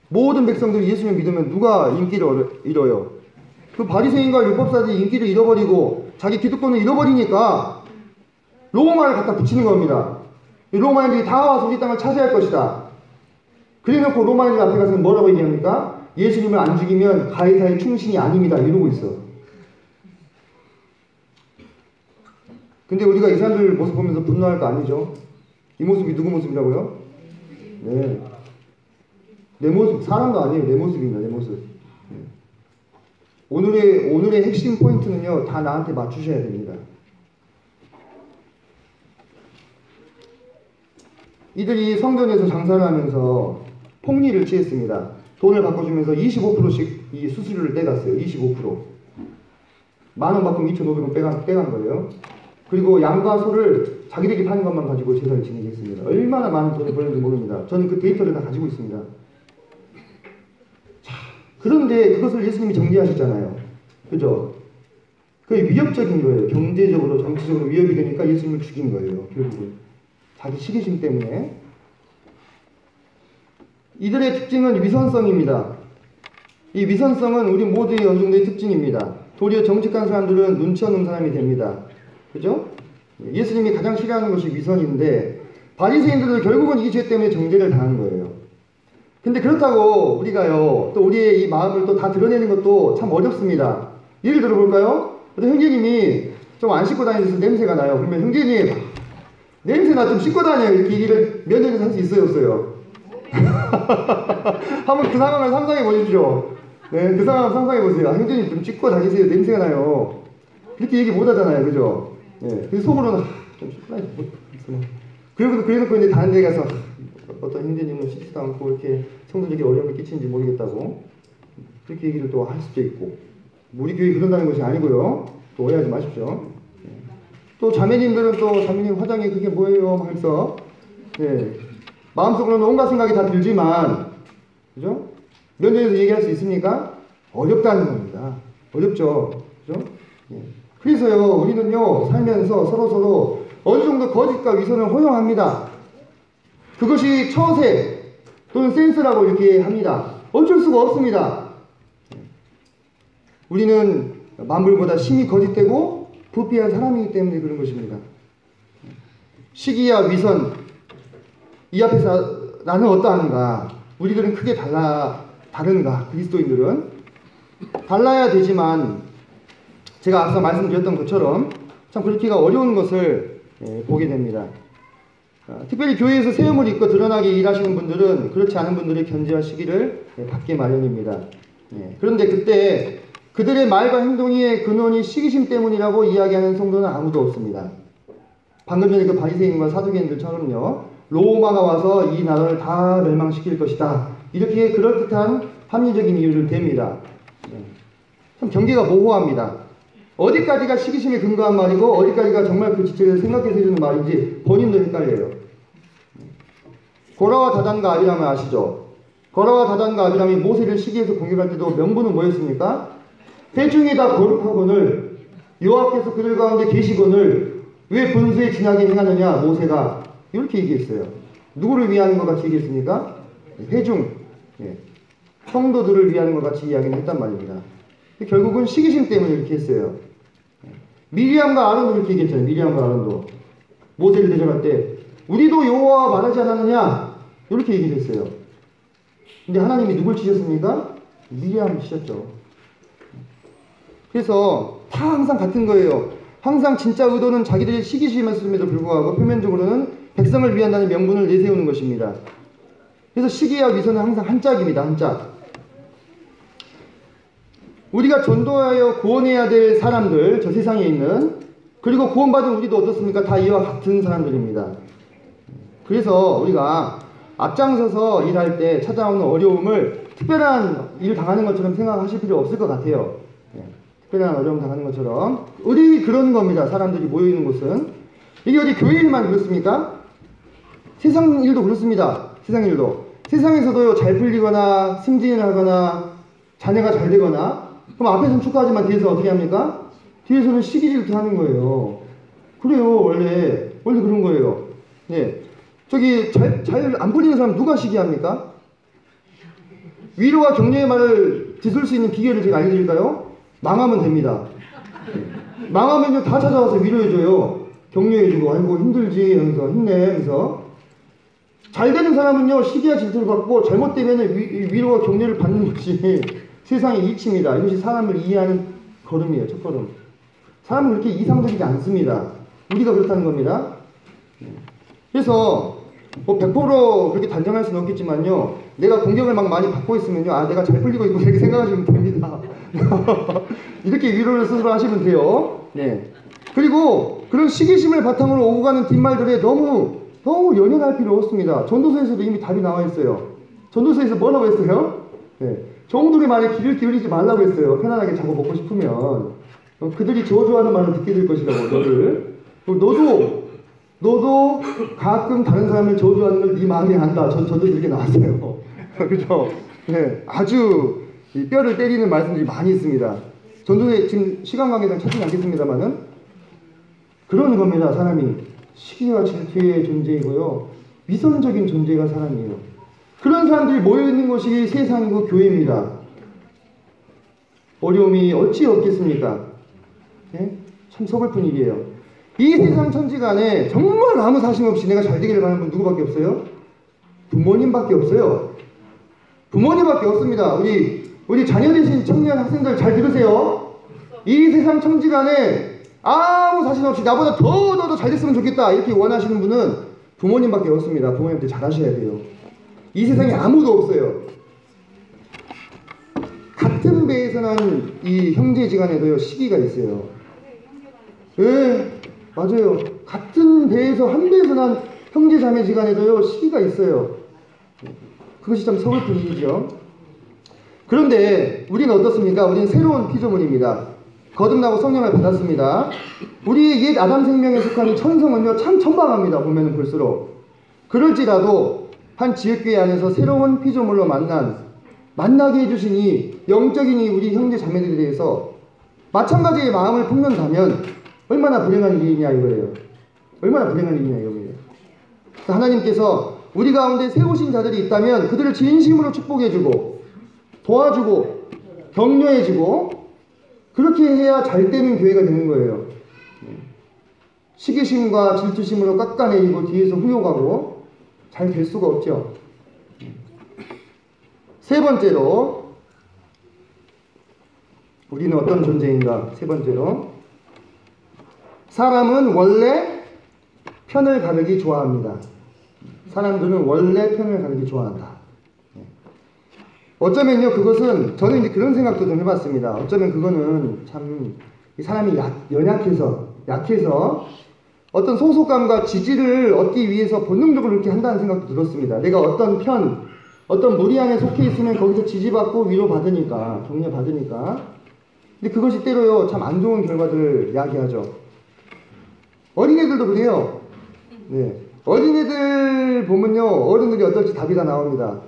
[SPEAKER 1] 모든 백성들이 예수님을 믿으면 누가 인기를 잃어요? 그 바리새인과 율법사들이 인기를 잃어버리고 자기 기득권을 잃어버리니까 로마를 갖다 붙이는 겁니다. 로마인들이 다 와서 우리 땅을 차지할 것이다. 그래놓고 로마인들 앞에 가서 뭐라고 얘기합니까? 예수님을 안 죽이면 가이사의 충신이 아닙니다. 이러고 있어. 근데 우리가 이 사람들 모습 보면서 분노할 거 아니죠? 이 모습이 누구 모습이라고요? 네. 내 모습, 사람도 아니에요. 내 모습입니다. 내 모습. 네. 오늘의 핵심 포인트는요, 다 나한테 맞추셔야 됩니다. 이들이 성전에서 장사를 하면서 폭리를 취했습니다. 돈을 바꿔주면서 25%씩 이 수수료를 떼갔어요. 25%. 만원 바꾸면 2,500원 빼간 거예요. 그리고 양과 소를 자기들이 파는 것만 가지고 제사를 지내겠습니다. 얼마나 많은 돈을 벌는지 모릅니다. 저는 그 데이터를 다 가지고 있습니다. 자, 그런데 그것을 예수님이 정죄하셨잖아요. 그죠? 그게 위협적인 거예요. 경제적으로, 정치적으로 위협이 되니까 예수님을 죽인 거예요. 결국은. 자기 시기심 때문에. 이들의 특징은 위선성입니다. 이 위선성은 우리 모두의 어느 정도의 특징입니다. 도리어 정직한 사람들은 눈치 없는 사람이 됩니다. 그죠? 예수님이 가장 싫어하는 것이 위선인데, 바리새인들도 결국은 이 죄 때문에 정죄를 당한 거예요. 근데 그렇다고 우리가요, 또 우리의 이 마음을 또 다 드러내는 것도 참 어렵습니다. 예를 들어볼까요? 어떤 형제님이 좀 안 씻고 다니면서 냄새가 나요. 그러면 형제님, 냄새나 좀 씻고 다녀요. 이렇게 얘기를 면전에서 할 수 있어요, 없어요? 한번 그 상황을 상상해 보십시오. 네, 그 상황을 상상해 보세요. 형제님 좀 씻고 다니세요. 냄새가 나요. 이렇게 얘기 못 하잖아요. 그죠? 네, 그래서 속으로는 좀 씻고 다니세요. 그래놓고 이제 다른 데 가서 어떤 형제님은 씻지도 않고 이렇게 성도들에게 어려움을 끼치는지 모르겠다고 그렇게 얘기를 또 할 수도 있고, 우리 교회 그런다는 것이 아니고요. 또 오해하지 마십시오. 네. 또 자매님들은 또 자매님 화장이 그게 뭐예요? 하면서 네, 마음속으로는 온갖 생각이 다 들지만, 그죠? 면전에서 얘기할 수 있습니까? 어렵다는 겁니다. 어렵죠. 그죠? 네. 그래서요, 우리는요, 살면서 서로 어느 정도 거짓과 위선을 허용합니다. 그것이 처세 또는 센스라고 이렇게 합니다. 어쩔 수가 없습니다. 우리는 만물보다 심히 거짓되고 부패한 사람이기 때문에 그런 것입니다. 시기와 위선, 이 앞에서 나는 어떠한가? 우리들은 크게 다른가? 그리스도인들은 달라야 되지만, 제가 앞서 말씀드렸던 것처럼 참 그렇기가 어려운 것을 보게 됩니다. 특별히 교회에서 새 음을 입고 드러나게 일하시는 분들은 그렇지 않은 분들의 견제와 시기를 받게 마련입니다. 그런데 그때 그들의 말과 행동의 근원이 시기심 때문이라고 이야기하는 성도는 아무도 없습니다. 방금 전에 그 바리새인과 사두개인들처럼요, 로마가 와서 이 나라를 다 멸망시킬 것이다, 이렇게 그럴듯한 합리적인 이유를 댑니다. 참 경계가 모호합니다. 어디까지가 시기심에 근거한 말이고 어디까지가 정말 그 지체를 생각해서 해주는 말인지 본인도 헷갈려요. 고라와 다단과 아비람을 아시죠? 고라와 다단과 아비람이 모세를 시기해서 공격할 때도 명분은 뭐였습니까? 회중에다 거룩하거늘 여호와께서 그들 가운데 계시거늘 왜 분수에 지나게 행하느냐 모세가 이렇게 얘기했어요. 누구를 위하는 것 같이 얘기했습니까? 회중, 성도들을 위하는 것 같이 이야기를 했단 말입니다. 결국은 시기심 때문에 이렇게 했어요. 미리암과 아론도 이렇게 얘기했잖아요. 미리암과 아론도 모세를 대적할 때 우리도 여호와와 말하지 않았느냐 이렇게 얘기를 했어요. 근데 하나님이 누굴 치셨습니까? 미리암을 치셨죠. 그래서 다 항상 같은 거예요. 항상 진짜 의도는 자기들의 시기심이었음에도 불구하고 표면적으로는 백성을 위한다는 명분을 내세우는 것입니다. 그래서 시기와 위선은 항상 한 짝입니다. 한 짝. 우리가 전도하여 구원해야 될 사람들, 저 세상에 있는, 그리고 구원받은 우리도 어떻습니까? 다 이와 같은 사람들입니다. 그래서 우리가 앞장서서 일할 때 찾아오는 어려움을 특별한 일 당하는 것처럼 생각하실 필요 없을 것 같아요. 특별한 어려움 당하는 것처럼. 우리 그런 겁니다. 사람들이 모여있는 곳은. 이게 어디 교회 일만 그렇습니까? 세상 일도 그렇습니다. 세상 일도. 세상에서도요, 잘 풀리거나 승진을 하거나 자녀가 잘 되거나, 그럼 앞에서는 축하하지만 뒤에서 어떻게 합니까? 뒤에서는 시기 질투하는 거예요. 그래요. 원래 그런 거예요. 네. 저기 잘 안 풀리는 사람 누가 시기합니까? 위로와 격려의 말을 듣을 수 있는 비결을 제가 알려드릴까요? 망하면 됩니다. 망하면요 다 찾아와서 위로해줘요. 격려해주고, 아이고 힘들지 하면서 힘내 하면서. 잘 되는 사람은요 시기와 질투를 받고 잘못되면 위로와 격려를 받는 것이 세상의 이치입니다. 이것이 사람을 이해하는 걸음이에요. 첫걸음. 사람은 그렇게 이상적이지 않습니다. 우리가 그렇다는 겁니다. 그래서 뭐 100% 그렇게 단정할 수는 없겠지만요, 내가 공격을 막 많이 받고 있으면요, 아 내가 잘 풀리고 있고 이렇게 생각하시면 됩니다. 이렇게 위로를 스스로 하시면 돼요. 네. 그리고 그런 시기심을 바탕으로 오고 가는 뒷말들에 너무 연연할 필요 없습니다. 전도서에서도 이미 답이 나와 있어요. 전도서에서 뭐라고 했어요? 네. 종들의 말에 귀를 기울이지 말라고 했어요. 편안하게 자고 먹고 싶으면. 그들이 저주하는 말을 듣게 될 것이라고. 너도 가끔 다른 사람을 저주하는 걸 네 마음이 안다. 저도 이렇게 나왔어요. 그죠? 네. 아주 뼈를 때리는 말씀들이 많이 있습니다. 전도에 지금 시간 관계상 찾지 않겠습니다만은 그런 겁니다. 사람이 시기와 질투의 존재이고요, 위선적인 존재가 사람이에요. 그런 사람들이 모여있는 것이 세상이고 교회입니다. 어려움이 어찌 없겠습니까? 네? 참 서글픈 일이에요. 이 세상 천지간에 정말 아무 사심 없이 내가 잘 되기를 바라는 분 누구밖에 없어요? 부모님밖에 없어요. 부모님밖에 없습니다. 우리 자녀 되신 청년 학생들 잘 들으세요. 이 세상 천지간에 아무 사심 없이 나보다 더 잘 됐으면 좋겠다 이렇게 원하시는 분은 부모님밖에 없습니다. 부모님한테 잘하셔야 돼요. 이 세상에 아무도 없어요. 같은 배에서 난 이 형제지간에도요 시기가 있어요. 네, 맞아요. 같은 배에서 한 배에서 난 형제자매지간에도요 시기가 있어요. 그것이 참 서글픈 일이죠. 그런데 우리는 어떻습니까? 우리는 새로운 피조물입니다. 거듭나고 성령을 받았습니다. 우리의 옛 아담 생명에 속한 천성은요 참 천박합니다. 보면은 볼수록. 그럴지라도 한 지역교회 안에서 새로운 피조물로 만나게 해주신 이 영적인 이 우리 형제 자매들에 대해서 마찬가지의 마음을 품는다면 얼마나 불행한 일이냐 이거예요. 얼마나 불행한 일이냐 이겁니다. 하나님께서 우리 가운데 세우신 자들이 있다면 그들을 진심으로 축복해주고 도와주고 격려해주고 그렇게 해야 잘 되는 교회가 되는 거예요. 시기심과 질투심으로 깎아내리고 뒤에서 후욕하고 잘 될 수가 없죠. 세 번째로 우리는 어떤 존재인가? 세 번째로 사람은 원래 편을 가르기 좋아합니다. 사람들은 원래 편을 가르기 좋아한다. 어쩌면요 그것은 저는 이제 그런 생각도 좀 해봤습니다. 어쩌면 그거는 참 이 사람이 약해서 어떤 소속감과 지지를 얻기 위해서 본능적으로 그렇게 한다는 생각도 들었습니다. 내가 어떤 무리 안에 속해 있으면 거기서 지지받고 위로받으니까, 격려받으니까. 근데 그것이 때로요 참 안 좋은 결과들을 야기하죠. 어린애들도 그래요. 네. 어린애들 보면요 어른들이 어떨지 답이 다 나옵니다.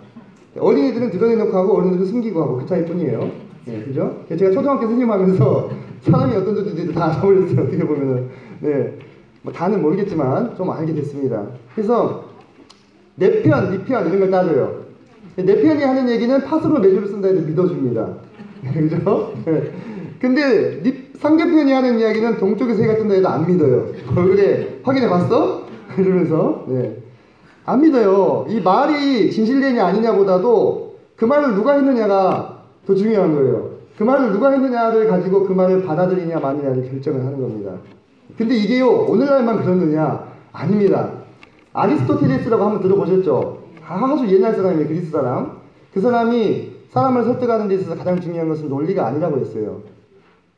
[SPEAKER 1] 어린애들은 드러내놓고 하고 어른들은 숨기고 하고 그 차이뿐이에요. 네, 그죠? 제가 초등학교 선생님하면서 사람이 어떤 존재인지 다 알아버렸어요. 어떻게 보면은. 네. 뭐 다는 모르겠지만 좀 알게 됐습니다. 그래서 내 편, 네 편 이런 걸 따져요. 내 편이 하는 얘기는 팥으로 매주를 쓴다 해도 믿어줍니다. 그죠? 네. 근데 상대편이 하는 이야기는 동쪽에서 해가 뜬다 해도 안 믿어요. 그래 확인해 봤어? 이러면서. 네. 안 믿어요. 이 말이 진실되냐 아니냐보다도 그 말을 누가 했느냐가 더 중요한 거예요. 그 말을 누가 했느냐를 가지고 그 말을 받아들이냐 마느냐를 결정을 하는 겁니다. 근데 이게요, 오늘날만 그러느냐? 아닙니다. 아리스토텔레스라고 한번 들어보셨죠? 아주 옛날 사람이에요, 그리스 사람. 그 사람이 사람을 설득하는 데 있어서 가장 중요한 것은 논리가 아니라고 했어요.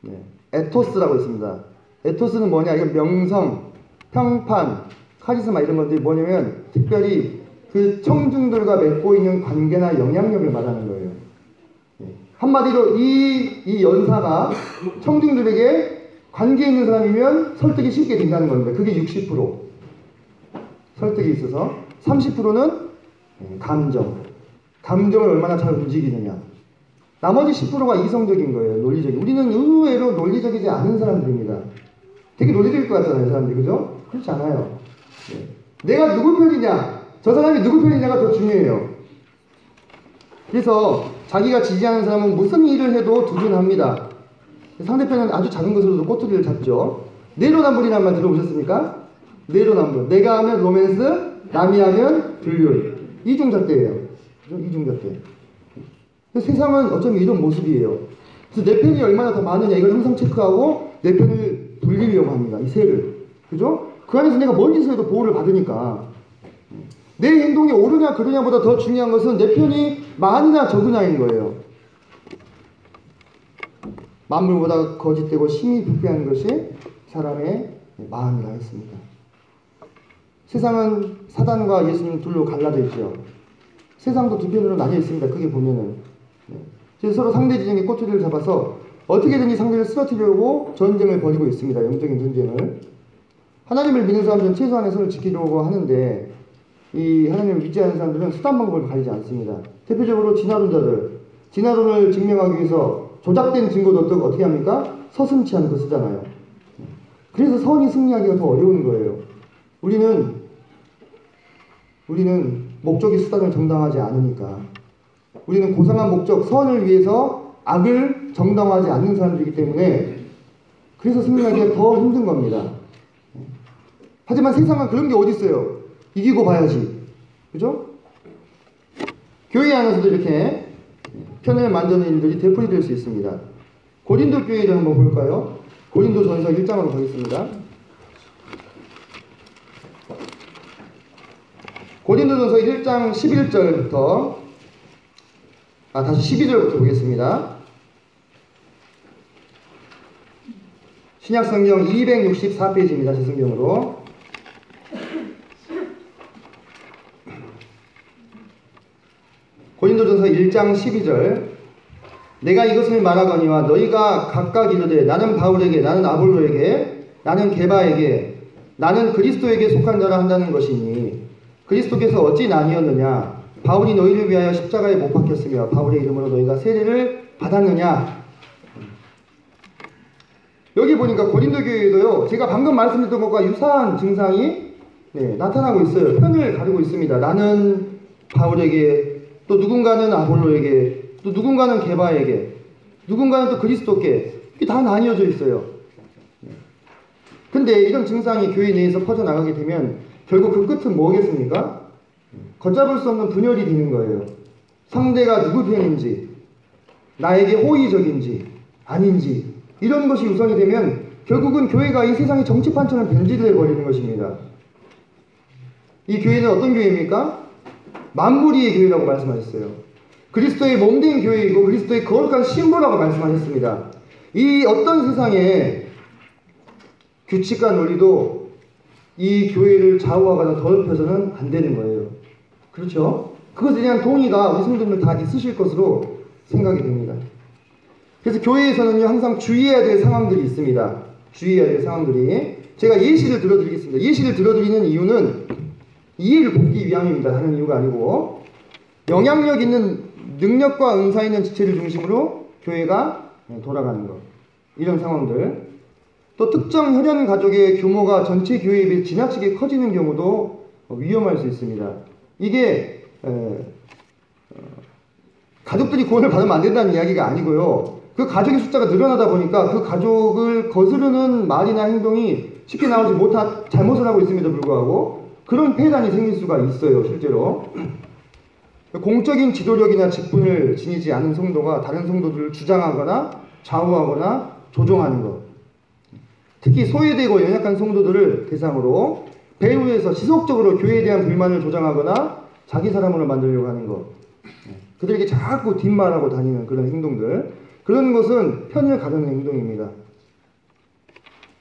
[SPEAKER 1] 네. 에토스라고 있습니다. 에토스는 뭐냐? 이건 명성, 평판, 카리스마 이런 건데 뭐냐면 특별히 그 청중들과 맺고 있는 관계나 영향력을 말하는 거예요. 네. 한마디로 이 연사가 청중들에게 관계 있는 사람이면 설득이 쉽게 된다는 겁니다. 그게 60%. 설득이 있어서 30%는 감정을 얼마나 잘 움직이느냐. 나머지 10%가 이성적인 거예요. 논리적인. 우리는 의외로 논리적이지 않은 사람들입니다. 되게 논리적일 것 같잖아요, 사람들이. 그죠? 그렇지 않아요. 네. 내가 누구 편이냐, 저 사람이 누구 편이냐가 더 중요해요. 그래서 자기가 지지하는 사람은 무슨 일을 해도 두둔합니다. 상대편은 아주 작은 것으로도 꼬투리를 잡죠. 내로남불이라는 말 들어보셨습니까? 내로남불. 내가 하면 로맨스, 남이 하면 불륜. 이중잣대예요. 이중잣대. 세상은 어쩌면 이런 모습이에요. 그래서 내 편이 얼마나 더 많으냐 이걸 항상 체크하고 내 편을 돌리려고 합니다. 이 새를. 그죠? 그 안에서 내가 뭔 짓을 해도 보호를 받으니까. 내 행동이 옳으냐 그르냐보다 더 중요한 것은 내 편이 많으냐 적으냐인 거예요. 만물보다 거짓되고 심히 부패한 것이 사람의 마음이라 했습니다. 세상은 사단과 예수님 둘로 갈라져 있죠. 세상도 두 편으로 나뉘어 있습니다. 크게 보면은. 그래서 서로 상대지정의 꼬투리를 잡아서 어떻게든 이 상대를 쓰러뜨리려고 전쟁을 벌이고 있습니다. 영적인 전쟁을. 하나님을 믿는 사람들은 최소한의 선을 지키려고 하는데 이 하나님을 믿지 않는 사람들은 수단 방법을 가리지 않습니다. 대표적으로 진화론자들. 진화론을 증명하기 위해서 조작된 증거도 어떻게 합니까? 서슴지 않고 쓰잖아요. 그래서 선이 승리하기가 더 어려운 거예요. 우리는 목적이 수단을 정당하지 않으니까. 우리는 고상한 목적, 선을 위해서 악을 정당화하지 않는 사람들이기 때문에 그래서 승리하기가 더 힘든 겁니다. 하지만 세상은 그런 게 어디 있어요? 이기고 봐야지. 그죠? 교회 안에서도 이렇게 편을 만드는 일들이 되풀이될 수 있습니다. 고린도 교회를 한번 볼까요? 고린도 전서 1장으로 가겠습니다. 고린도 전서 1장 11절부터 다시 12절부터 보겠습니다. 신약성경 264페이지입니다. 제 성경으로. 고린도전서 1장 12절. 내가 이것을 말하거니와 너희가 각각 이르되 나는 바울에게, 나는 아볼로에게, 나는 게바에게, 나는 그리스도에게 속한 자라 한다는 것이니 그리스도께서 어찌 나뉘었느냐? 바울이 너희를 위하여 십자가에 못 박혔으며 바울의 이름으로 너희가 세례를 받았느냐? 여기 보니까 고린도 교회에도요, 제가 방금 말씀드렸던 것과 유사한 증상이 나타나고 있어요. 편을 가르고 있습니다. 나는 바울에게, 또 누군가는 아볼로에게, 또 누군가는 게바에게, 누군가는 또 그리스도께, 이게 다 나뉘어져 있어요. 근데 이런 증상이 교회 내에서 퍼져나가게 되면 결국 그 끝은 뭐겠습니까? 걷잡을 수 없는 분열이 되는 거예요. 상대가 누구 편인지, 나에게 호의적인지 아닌지, 이런 것이 우선이 되면 결국은 교회가 이 세상의 정치판처럼 변질되어 버리는 것입니다. 이 교회는 어떤 교회입니까? 만무리의 교회라고 말씀하셨어요. 그리스도의 몸된 교회이고 그리스도의 거룩한 신부라고 말씀하셨습니다. 이 어떤 세상에 규칙과 논리도 이 교회를 좌우하거나 더럽혀서는 안 되는 거예요. 그렇죠? 그것에 대한 동의가 우리 성도님들 다 있으실 것으로 생각이 됩니다. 그래서 교회에서는요, 항상 주의해야 될 상황들이 있습니다. 주의해야 될 상황들이. 제가 예시를 들어드리겠습니다. 예시를 들어드리는 이유는 이해를 돕기 위함입니다. 다른 이유가 아니고, 영향력 있는 능력과 은사 있는 지체를 중심으로 교회가 돌아가는 것. 이런 상황들. 또 특정 혈연 가족의 규모가 전체 교회에 비해 지나치게 커지는 경우도 위험할 수 있습니다. 이게 가족들이 구원을 받으면 안 된다는 이야기가 아니고요. 그 가족의 숫자가 늘어나다 보니까 그 가족을 거스르는 말이나 행동이 쉽게 나오지 못한 잘못을 하고 있음에도 불구하고 그런 폐단이 생길 수가 있어요. 실제로 공적인 지도력이나 직분을 지니지 않은 성도가 다른 성도들을 주장하거나 좌우하거나 조종하는 것. 특히 소외되고 연약한 성도들을 대상으로 배후에서 지속적으로 교회에 대한 불만을 조장하거나 자기 사람으로 만들려고 하는 것, 그들에게 자꾸 뒷말하고 다니는 그런 행동들, 그런 것은 편을 가르는 행동입니다.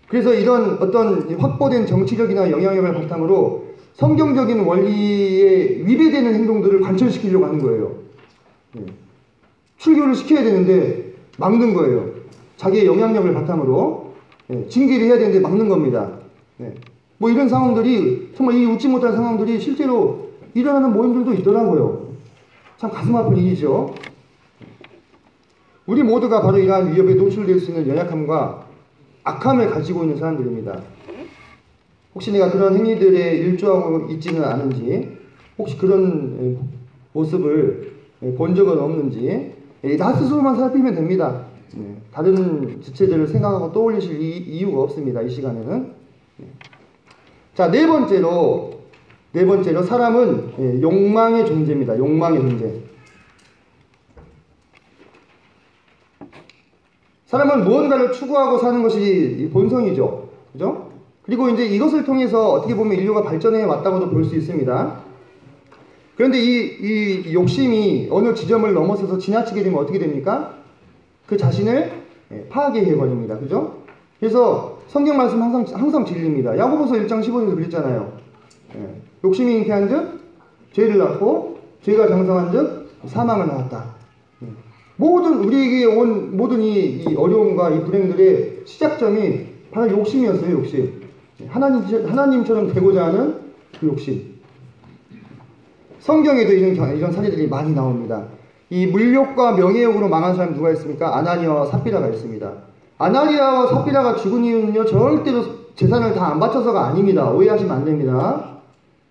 [SPEAKER 1] 그래서 이런 어떤 확보된 정치력이나 영향력을 바탕으로 성경적인 원리에 위배되는 행동들을 관철시키려고 하는 거예요. 출교를 시켜야 되는데 막는 거예요. 자기의 영향력을 바탕으로 징계를 해야 되는데 막는 겁니다. 뭐 이런 상황들이, 정말 이 웃지 못할 상황들이 실제로 일어나는 모임들도 있더라고요. 참 가슴 아픈 일이죠. 우리 모두가 바로 이러한 위협에 노출될 수 있는 연약함과 악함을 가지고 있는 사람들입니다. 혹시 내가 그런 행위들에 일조하고 있지는 않은지, 혹시 그런 모습을 본 적은 없는지, 나 스스로만 살피면 됩니다. 다른 지체들을 생각하고 떠올리실 이유가 없습니다. 이 시간에는. 자, 네 번째로 사람은 욕망의 존재입니다. 욕망의 존재. 사람은 무언가를 추구하고 사는 것이 본성이죠. 그죠? 그리고 이제 이것을 통해서 어떻게 보면 인류가 발전해 왔다고도 볼 수 있습니다. 그런데 이 욕심이 어느 지점을 넘어서서 지나치게 되면 어떻게 됩니까? 그 자신을 파괴해버립니다. 그죠? 그래서 성경 말씀 항상 진리입니다. 야고보서 1장 15절에서 그랬잖아요. 욕심이 잉태한 즉 죄를 낳고 죄가 장성한 즉 사망을 낳았다. 모든 우리에게 온 모든 이 어려움과 이 불행들의 시작점이 바로 욕심이었어요. 욕심. 하나님처럼 되고자 하는 그 욕심. 성경에도 이런 사례들이 많이 나옵니다. 이 물욕과 명예욕으로 망한 사람이 누가 있습니까? 아나니아와 삽비라가 있습니다. 아나니아와 삽비라가 죽은 이유는요, 절대로 재산을 다 안 바쳐서가 아닙니다. 오해하시면 안 됩니다.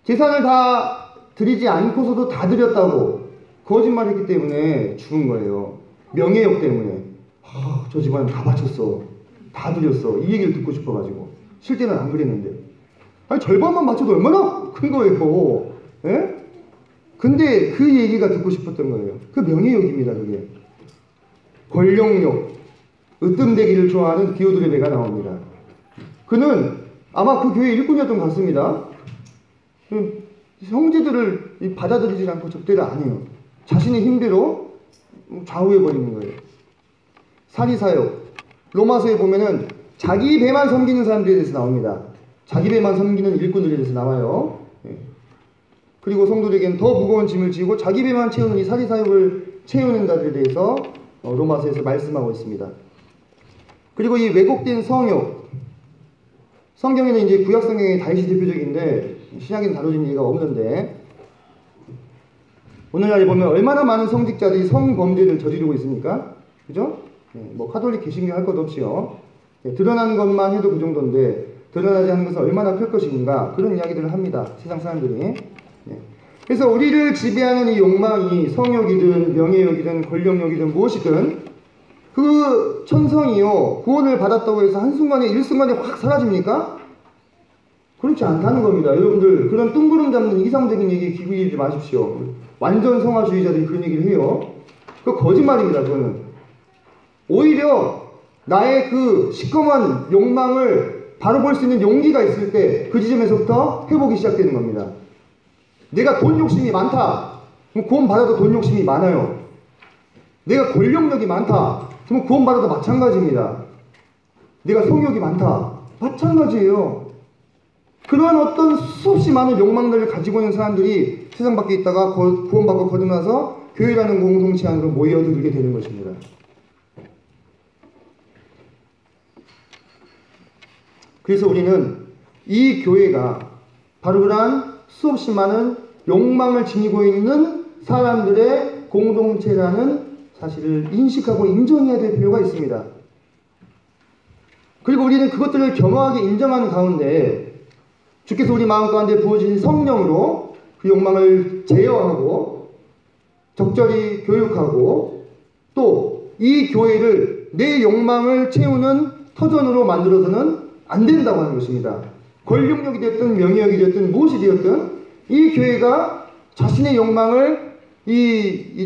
[SPEAKER 1] 재산을 다 드리지 않고서도 다 드렸다고 거짓말했기 때문에 죽은 거예요. 명예욕 때문에. 저 집안은 다 바쳤어, 다 드렸어, 이 얘기를 듣고 싶어가지고. 실제는 안 그랬는데, 아니 절반만 바쳐도 얼마나 큰 거예요. 예? 근데 그 얘기가 듣고 싶었던 거예요. 그 명예욕입니다. 그게 권력욕, 으뜸되기를 좋아하는 디오드레베가 나옵니다. 그는 아마 그 교회 일꾼이었던 것 같습니다. 형제들을 받아들이지 않고 적대를 안 해요. 자신의 힘대로 좌우해버리는 거예요. 사리사욕, 로마서에 보면은 자기 배만 섬기는 사람들에 대해서 나옵니다. 자기 배만 섬기는 일꾼들에 대해서 나와요. 그리고 성도들에게는 더 무거운 짐을 지고 자기 배만 채우는 이 사리사욕을 채우는 자들에 대해서 로마서에서 말씀하고 있습니다. 그리고 이 왜곡된 성욕, 성경에는 이제 구약 성경이 다윗이 대표적인데 신약에는 다뤄진 예가 없는데, 오늘날에 보면 얼마나 많은 성직자들이 성범죄를 저지르고 있습니까? 그죠? 뭐 카톨릭 개신교 할 것 없이요. 드러난 것만 해도 그 정도인데 드러나지 않는 것은 얼마나 클 것인가, 그런 이야기들을 합니다. 세상 사람들이. 그래서 우리를 지배하는 이 욕망이 성욕이든 명예욕이든 권력욕이든 무엇이든 그 천성이요, 구원을 받았다고 해서 한순간에 일순간에 확 사라집니까? 그렇지 않다는 겁니다. 여러분들 그런 뜬구름 잡는 이상적인 얘기에 기구이지 마십시오. 완전 성화주의자들이 그런 얘기를 해요. 그거 거짓말입니다. 그거는 오히려 나의 그 시커먼 욕망을 바로 볼 수 있는 용기가 있을 때 그 지점에서부터 회복이 시작되는 겁니다. 내가 돈 욕심이 많다, 그럼 구원 받아도 돈 욕심이 많아요. 내가 권력력이 많다, 그럼 구원 받아도 마찬가지입니다. 내가 성욕이 많다, 마찬가지예요. 그런 어떤 수없이 많은 욕망들을 가지고 있는 사람들이 세상 밖에 있다가 구원받고 거듭나서 교회라는 공동체 안으로 모여들게 되는 것입니다. 그래서 우리는 이 교회가 바로 그러한 수없이 많은 욕망을 지니고 있는 사람들의 공동체라는 사실을 인식하고 인정해야 될 필요가 있습니다. 그리고 우리는 그것들을 겸허하게 인정하는 가운데 주께서 우리 마음 가운데 부어주신 성령으로 그 욕망을 제어하고 적절히 교육하고 또 이 교회를 내 욕망을 채우는 터전으로 만들어서는 안 된다고 하는 것입니다. 권력력이 됐든 명예욕이 됐든 무엇이 되었든 이 교회가 자신의 욕망을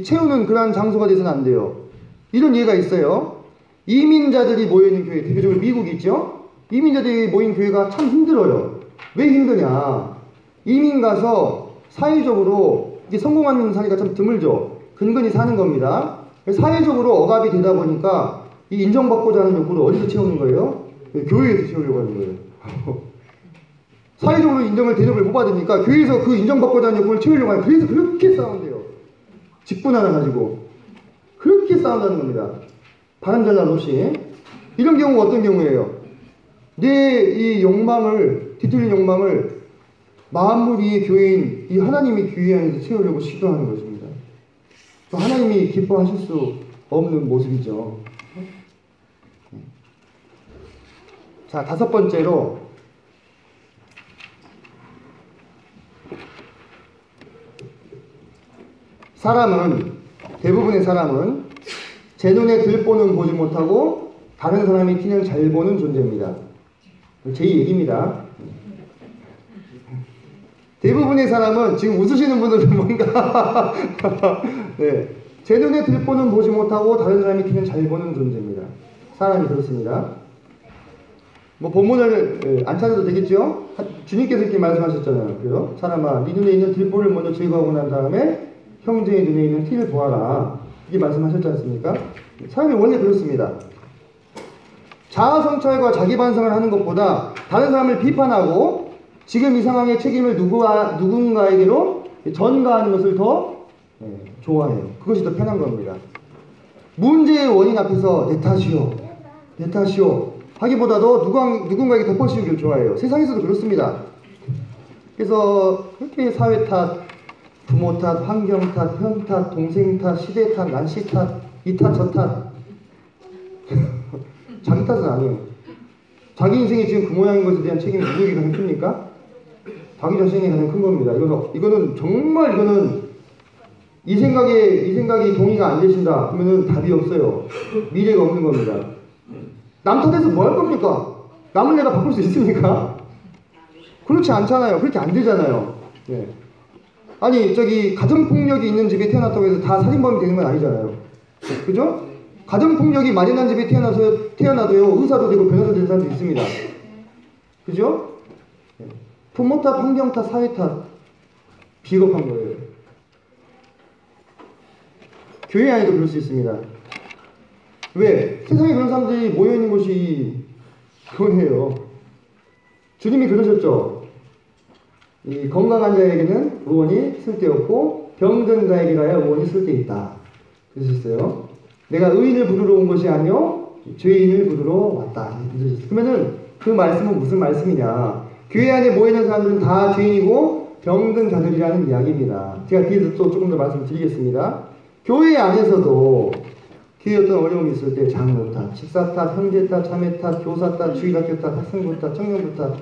[SPEAKER 1] 채우는 그러한 장소가 돼서는 안 돼요. 이런 예가 있어요. 이민자들이 모여있는 교회, 대표적으로 미국이 있죠. 이민자들이 모인 교회가 참 힘들어요. 왜 힘드냐? 이민 가서 사회적으로 이게 성공하는 사례가 참 드물죠. 근근히 사는 겁니다. 사회적으로 억압이 되다 보니까 이 인정받고자 하는 욕구를 어디서 채우는 거예요? 교회에서 채우려고 하는 거예요. 사회적으로 인정을 대접을 못 받으니까 교회에서 그 인정받고자 하는 욕구를 채우려고 하는, 그래서 그렇게 싸운대요. 직분 하나 가지고 그렇게 싸운다는 겁니다. 바람잘날 없이. 이런 경우가 어떤 경우예요? 내 이 욕망을, 뒤틀린 욕망을 만물이 교회인 이 하나님이 교회 안에서 채우려고 시도하는 것입니다. 또 하나님이 기뻐하실 수 없는 모습이죠. 자, 다섯 번째로 대부분의 사람은 제 눈에 들보는 보지 못하고 다른 사람이 티는 잘 보는 존재입니다. 제 얘기입니다. 대부분의 사람은, 지금 웃으시는 분들은 뭔가 네, 제 눈에 들보는 보지 못하고 다른 사람이 티는 잘 보는 존재입니다. 사람이 그렇습니다. 뭐 본문을 안 찾아도 되겠죠? 주님께서 이렇게 말씀하셨잖아요. 그래요? 사람아, 네 눈에 있는 들보를 먼저 제거하고 난 다음에 형제의 눈에 있는 티를 보아라. 이게 말씀하셨지 않습니까? 사람이 원래 그렇습니다. 자아성찰과 자기반성을 하는 것보다 다른 사람을 비판하고 지금 이 상황의 책임을 누군가에게로 전가하는 것을 더 좋아해요. 그것이 더 편한 겁니다. 문제의 원인 앞에서 내 탓이요 하기보다도 누군가에게 덮어씌우기를 좋아해요. 세상에서도 그렇습니다. 그래서 그렇게 사회 탓, 부모 탓, 환경 탓, 형 탓, 동생 탓, 시대 탓, 난시 탓, 이 탓, 저 탓. 자기 탓은 아니에요. 자기 인생이 지금 그 모양인 것에 대한 책임이 누구에게 가장 큽니까? 자기 자신이 가장 큰 겁니다. 이거는 정말 이 생각이 동의가 안 되신다 그러면은 답이 없어요. 미래가 없는 겁니다. 남 탓해서 뭐 할 겁니까? 남을 내가 바꿀 수 있습니까? 그렇지 않잖아요. 그렇게 안 되잖아요. 네. 아니, 가정폭력이 있는 집에 태어났다고 해서 다 살인범이 되는 건 아니잖아요. 그죠? 가정폭력이 만연한 집에 태어나도요, 의사도 되고 변호사도 되는 사람도 있습니다. 그죠? 부모 탓, 환경 탓, 사회 탓. 비겁한 거예요. 교회 안에도 그럴 수 있습니다. 왜? 세상에 그런 사람들이 모여있는 곳이 그거예요. 주님이 그러셨죠? 이 건강한 자에게는 의원이 쓸데없고 병든 자에게라야 의원이 쓸데있다. 그러셨어요. 내가 의인을 부르러 온 것이 아니요 죄인을 부르러 왔다. 그러면은 그 말씀은 무슨 말씀이냐? 교회 안에 모이는 사람들은 다 죄인이고 병든 자들이라는 이야기입니다. 제가 뒤에서 또 조금 더 말씀드리겠습니다. 교회 안에서도 교회에 어떤 어려움이 있을 때 장로 탓, 집사 탓, 형제 탓, 자매 탓, 교사 탓, 주일학교 탓, 학생부 탓, 청년부 탓,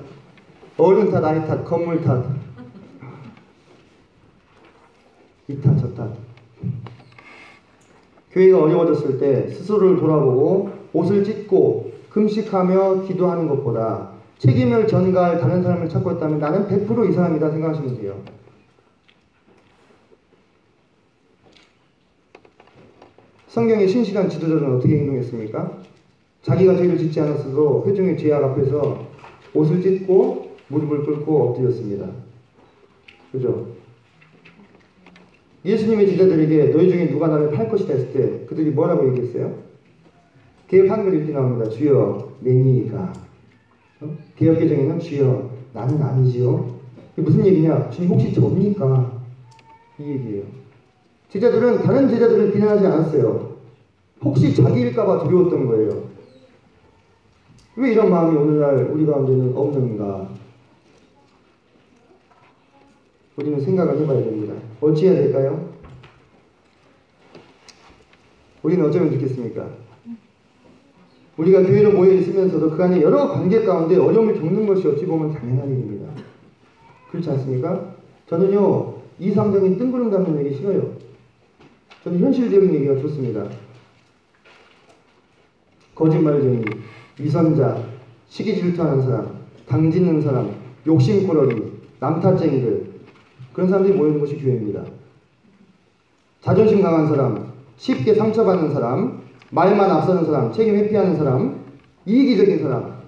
[SPEAKER 1] 어른 탓, 아이 탓, 건물 탓, 이 탓, 저 탓. 교회가 어려워졌을 때 스스로를 돌아보고 옷을 찢고 금식하며 기도하는 것보다 책임을 전가할 다른 사람을 찾고 있다면 나는 100% 이 사람이다 생각하시면 돼요. 성경의 신실한 지도자는 어떻게 행동했습니까? 자기가 죄를 짓지 않았어도 회중의 죄악 앞에서 옷을 찢고 무릎을 꿇고 엎드렸습니다. 그죠? 예수님의 제자들에게 너희 중에 누가 나를 팔 것이다 했을 때 그들이 뭐라고 얘기했어요? 개역 한글 이렇게 나옵니다. 주여 내니이까. 개역개정에는 주여 나는 아니지요. 이게 무슨 얘기냐? 주님 혹시 접니까? 이 얘기예요. 제자들은 다른 제자들을 비난하지 않았어요. 혹시 자기일까봐 두려웠던 거예요. 왜 이런 마음이 오늘날 우리 가운데는 없는가? 우리는 생각을 해봐야 됩니다. 어찌 해야 될까요? 우리는 어쩌면 좋겠습니까? 우리가 교회로 모여 있으면서도 그 안에 여러 관계 가운데 어려움을 겪는 것이 어찌 보면 당연한 일입니다. 그렇지 않습니까? 저는요, 이상적인 뜬구름 잡는 얘기 싫어요. 저는 현실적인 얘기가 좋습니다. 거짓말쟁이, 위선자, 시기 질투하는 사람, 당짓는 사람, 욕심꾸러기, 남탓쟁이들, 그런 사람들이 모이는 곳이 교회입니다. 자존심 강한 사람, 쉽게 상처받는 사람, 말만 앞서는 사람, 책임 회피하는 사람, 이기적인 사람,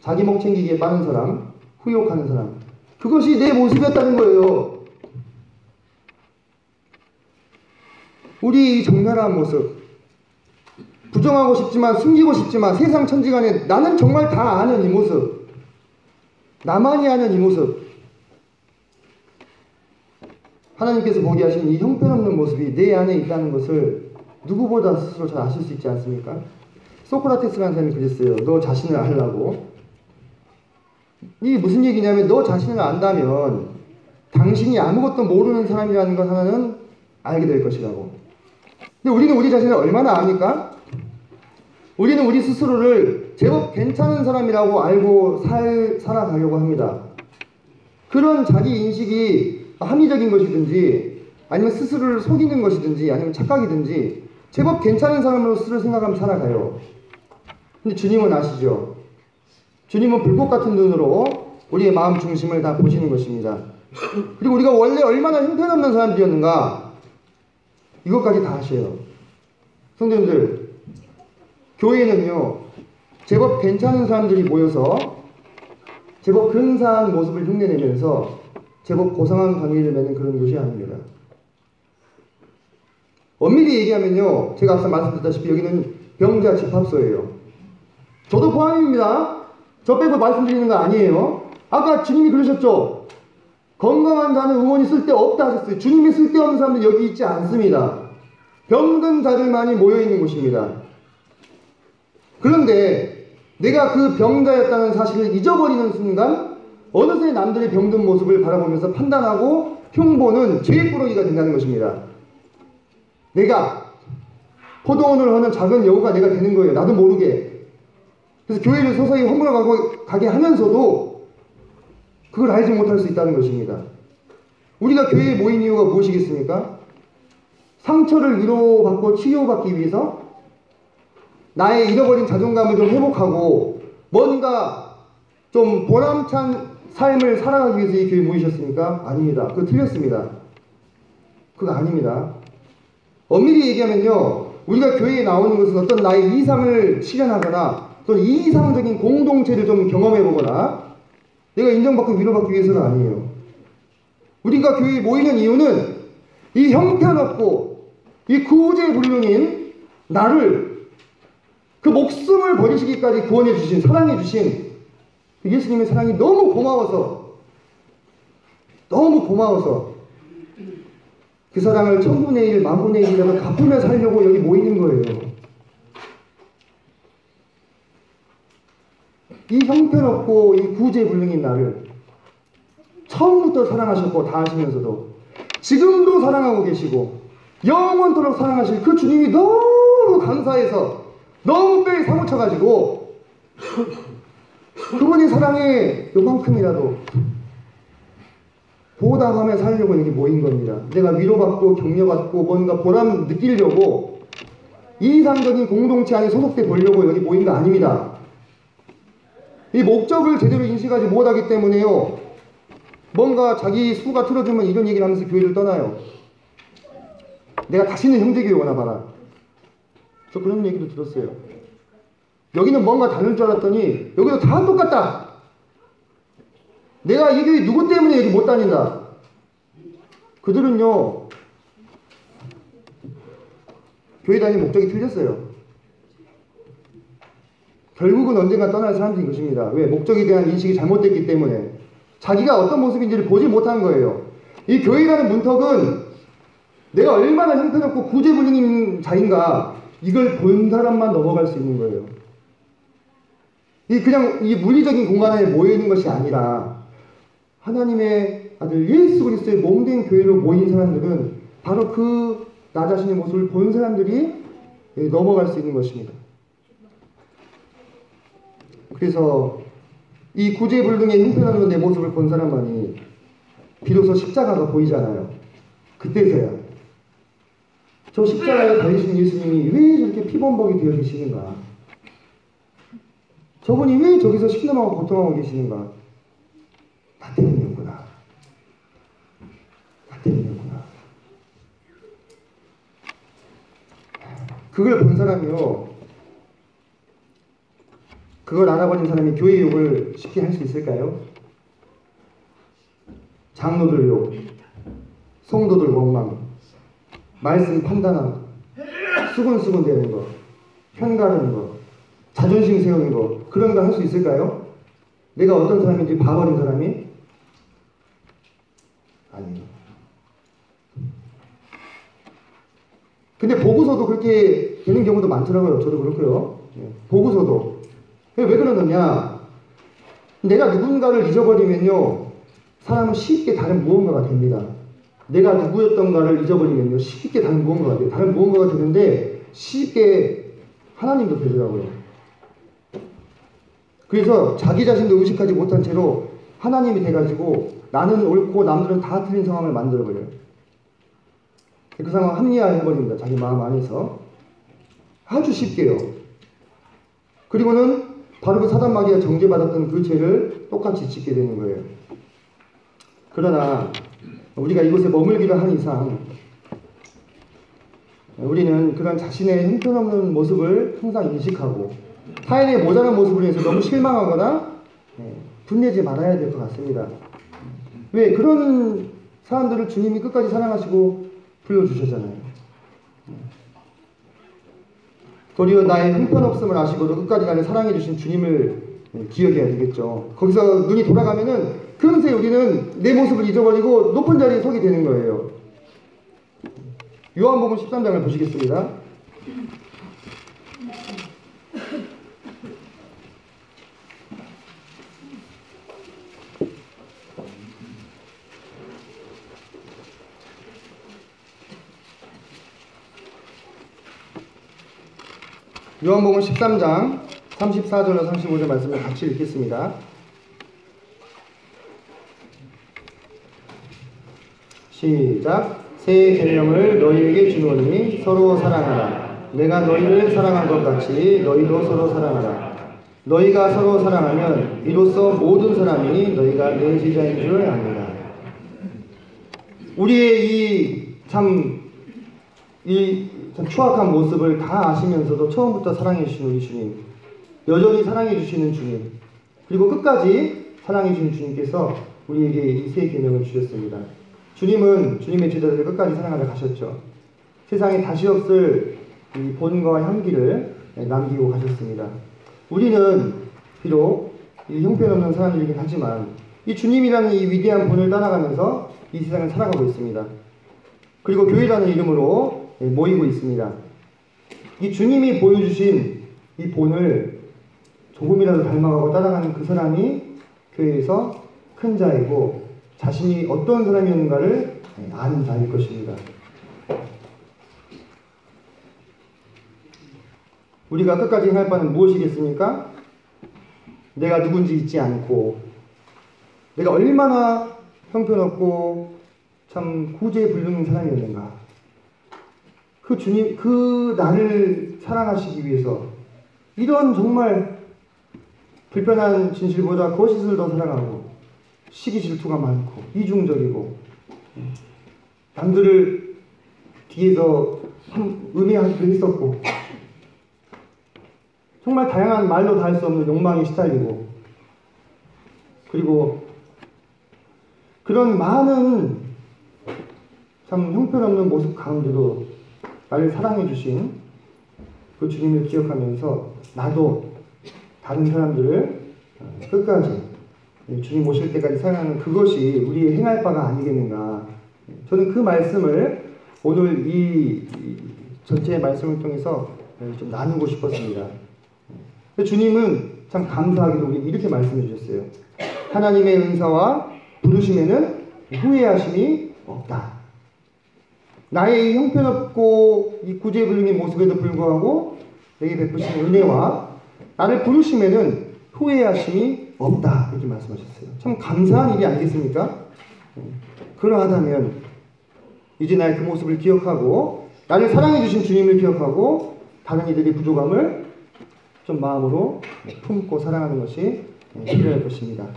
[SPEAKER 1] 자기 목 챙기기에 빠른 사람, 후욕하는 사람. 그것이 내 모습이었다는 거예요. 우리 정나라한 모습. 부정하고 싶지만, 숨기고 싶지만, 세상 천지간에 나는 정말 다 아는 이 모습. 나만이 아는 이 모습. 하나님께서 보게 하신 이 형편없는 모습이 내 안에 있다는 것을 누구보다 스스로 잘 아실 수 있지 않습니까? 소크라테스라는 사람이 그랬어요. 너 자신을 알라고. 이게 무슨 얘기냐면 너 자신을 안다면 당신이 아무것도 모르는 사람이라는 것 하나는 알게 될 것이라고. 근데 우리는 우리 자신을 얼마나 압니까? 우리는 우리 스스로를 제법 괜찮은 사람이라고 알고 살아가려고 합니다. 그런 자기 인식이 합리적인 것이든지 아니면 스스로를 속이는 것이든지 아니면 착각이든지 제법 괜찮은 사람으로 스스로 생각하면 살아가요. 근데 주님은 아시죠? 주님은 불꽃 같은 눈으로 우리의 마음 중심을 다 보시는 것입니다. 그리고 우리가 원래 얼마나 형편없는 사람들이었는가 이것까지 다 아셔요. 성도님들, 교회는요 제법 괜찮은 사람들이 모여서 제법 근사한 모습을 흉내내면서 제법 고상한 관계를 맺는 그런 곳이 아닙니다. 엄밀히 얘기하면요, 제가 앞서 말씀드렸다시피 여기는 병자 집합소예요. 저도 포함입니다. 저 빼고 말씀드리는 거 아니에요. 아까 주님이 그러셨죠. 건강한 자는 의원이 쓸데없다 하셨어요. 주님이 쓸데없는 사람들 여기 있지 않습니다. 병든 자들만이 모여있는 곳입니다. 그런데 내가 그 병자였다는 사실을 잊어버리는 순간 어느새 남들의 병든 모습을 바라보면서 판단하고 흉보는 죄꾸러기가 된다는 것입니다. 내가 포도원을 하는 작은 여우가 내가 되는 거예요. 나도 모르게. 그래서 교회를 서서히 허물어 가게 하면서도 그걸 알지 못할 수 있다는 것입니다. 우리가 교회에 모인 이유가 무엇이겠습니까? 상처를 위로받고 치유받기 위해서 나의 잃어버린 자존감을 좀 회복하고 뭔가 좀 보람찬 삶을 살아가기 위해서 이 교회에 모이셨습니까? 아닙니다. 그거 틀렸습니다. 그거 아닙니다. 엄밀히 얘기하면요, 우리가 교회에 나오는 것은 어떤 나의 이상을 실현하거나 또는 이상적인 공동체를 좀 경험해보거나 내가 인정받고 위로받기 위해서는 아니에요. 우리가 교회에 모이는 이유는 이 형편없고 이 구제불능인 나를 그 목숨을 버리시기까지 구원해 주신, 사랑해 주신 예수님의 사랑이 너무 고마워서 그 사랑을 1000분의 1, 10,000분의 1이라도 갚으며 살려고 여기 모이는 거예요. 이 형편없고 이 구제불능인 나를 처음부터 사랑하셨고 다 하시면서도 지금도 사랑하고 계시고 영원토록 사랑하실 그 주님이 너무 감사해서 너무 뼈에 사무쳐가지고 그분의 사랑에 요만큼이라도 보답하며 살려고 여기 모인 겁니다. 내가 위로받고 격려받고 뭔가 보람 느끼려고 이상적인 공동체 안에 소속돼 보려고 여기 모인 거 아닙니다. 이 목적을 제대로 인식하지 못하기 때문에요, 뭔가 자기 수가 틀어주면 이런 얘기를 하면서 교회를 떠나요. 내가 다시는 형제교회 오나 봐라. 저 그런 얘기도 들었어요. 여기는 뭔가 다를 줄 알았더니 여기도 다 똑같다. 내가 이 교회 누구 때문에 여기 못 다닌다. 그들은요 교회 다니는 목적이 틀렸어요. 결국은 언젠가 떠날 사람들인 것입니다. 왜? 목적에 대한 인식이 잘못됐기 때문에 자기가 어떤 모습인지를 보지 못한 거예요. 이 교회라는 문턱은 내가 얼마나 형편없고 구제불능인 자인가 이걸 본 사람만 넘어갈 수 있는 거예요. 그냥 이 물리적인 공간 안에 모여있는 것이 아니라 하나님의 아들 예수 그리스도의 몸된 교회로 모인 사람들은 바로 그 나 자신의 모습을 본 사람들이 넘어갈 수 있는 것입니다. 그래서 이 구제불능의 형편없는 내 모습을 본 사람만이 비로소 십자가가 보이잖아요. 그때서야 저 십자가에 달리신 예수님이 왜 저렇게 피범벅이 되어 계시는가, 저분이 왜 저기서 신음하고 고통하고 계시는가, 나 때문이었구나. 나 때문이었구나. 그걸 본 사람이요, 그걸 알아버린 사람이 교회 욕을 쉽게 할 수 있을까요? 장로들 욕, 성도들 원망, 말씀 판단하고, 수근수근 대는 거, 편가르는 거, 자존심 세우는 거, 그런 거 할 수 있을까요? 내가 어떤 사람인지 봐버린 사람이? 아니에요. 근데 보고서도 그렇게 되는 경우도 많더라고요. 저도 그렇고요. 보고서도. 왜 그러느냐? 내가 누군가를 잊어버리면요, 사람은 쉽게 다른 무언가가 됩니다. 내가 누구였던가를 잊어버리면요, 쉽게 다른 무언가가 돼요. 다른 무언가가 되는데 쉽게 하나님도 되더라고요. 그래서 자기 자신도 의식하지 못한 채로 하나님이 돼가지고 나는 옳고 남들은 다 틀린 상황을 만들어버려요. 그 상황 합리화해버립니다. 자기 마음 안에서. 아주 쉽게요. 그리고는 바로 그 사단마귀가 정죄받았던 그 죄를 똑같이 짓게 되는 거예요. 그러나 우리가 이곳에 머물기를 한 이상 우리는 그런 자신의 형편없는 모습을 항상 인식하고 타인의 모자란 모습을 위해서 너무 실망하거나 분내지 말아야 될 것 같습니다. 왜? 그런 사람들을 주님이 끝까지 사랑하시고 불러주셨잖아요. 도리어 나의 형편없음을 아시고도 끝까지 나를 사랑해주신 주님을 기억해야 되겠죠. 거기서 눈이 돌아가면은 금세 우리는 내 모습을 잊어버리고 높은 자리에 서게 되는 거예요. 요한복음 13장을 보시겠습니다. 요한복음 13장 34절로 35절 말씀을 같이 읽겠습니다. 시작. 새 계명을 너희에게 주노니 서로 사랑하라. 내가 너희를 사랑한 것 같이 너희도 서로 사랑하라. 너희가 서로 사랑하면 이로써 모든 사람이 너희가 내 제자인 줄 압니다. 우리의 참 추악한 모습을 다 아시면서도 처음부터 사랑해 주신 우리 주님, 여전히 사랑해 주시는 주님, 그리고 끝까지 사랑해 주신 주님께서 우리에게 이 새 계명을 주셨습니다. 주님은 주님의 제자들을 끝까지 사랑하러 가셨죠. 세상에 다시 없을 이 본과 향기를 남기고 가셨습니다. 우리는 비록 이 형편없는 사람들이긴 하지만 이 주님이라는 이 위대한 본을 따라가면서 이 세상을 살아가고 있습니다. 그리고 교회라는 이름으로 모이고 있습니다. 이 주님이 보여주신 이 본을 조금이라도 닮아가고 따라가는 그 사람이 교회에서 큰 자이고 자신이 어떤 사람이었는가를 아는 자일 것입니다. 우리가 끝까지 행할 바는 무엇이겠습니까? 내가 누군지 잊지 않고 내가 얼마나 형편없고 참 구제불능한 사람이었는가, 그 주님, 그 나를 사랑하시기 위해서 이런 정말 불편한 진실보다 거짓을 더 사랑하고 시기 질투가 많고 이중적이고 남들을 뒤에서 음해하기도 했었고 정말 다양한 말로 다 할 수 없는 욕망에 시달리고, 그리고 그런 많은 참 형편없는 모습 가운데도 나를 사랑해 주신 그 주님을 기억하면서 나도 다른 사람들을 끝까지 주님 오실 때까지 사랑하는 그것이 우리의 행할 바가 아니겠는가. 저는 그 말씀을 오늘 이 전체 말씀을 통해서 좀 나누고 싶었습니다. 주님은 참 감사하게도 우리 이렇게 말씀해 주셨어요. 하나님의 은사와 부르심에는 후회하심이 없다. 나의 형편없고 이 구제불능의 모습에도 불구하고 내게 베푸신 은혜와 나를 부르심에는 후회하심이 없다. 이렇게 말씀하셨어요. 참 감사한 일이 아니겠습니까? 그러하다면 이제 나의 그 모습을 기억하고 나를 사랑해 주신 주님을 기억하고 다른 이들의 부족함을 좀 마음으로 품고 사랑하는 것이 필요할 것입니다.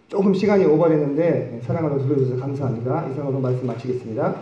[SPEAKER 1] 조금 시간이 오버됐는데 사랑으로 들어주셔서 감사합니다. 이상으로 말씀 마치겠습니다.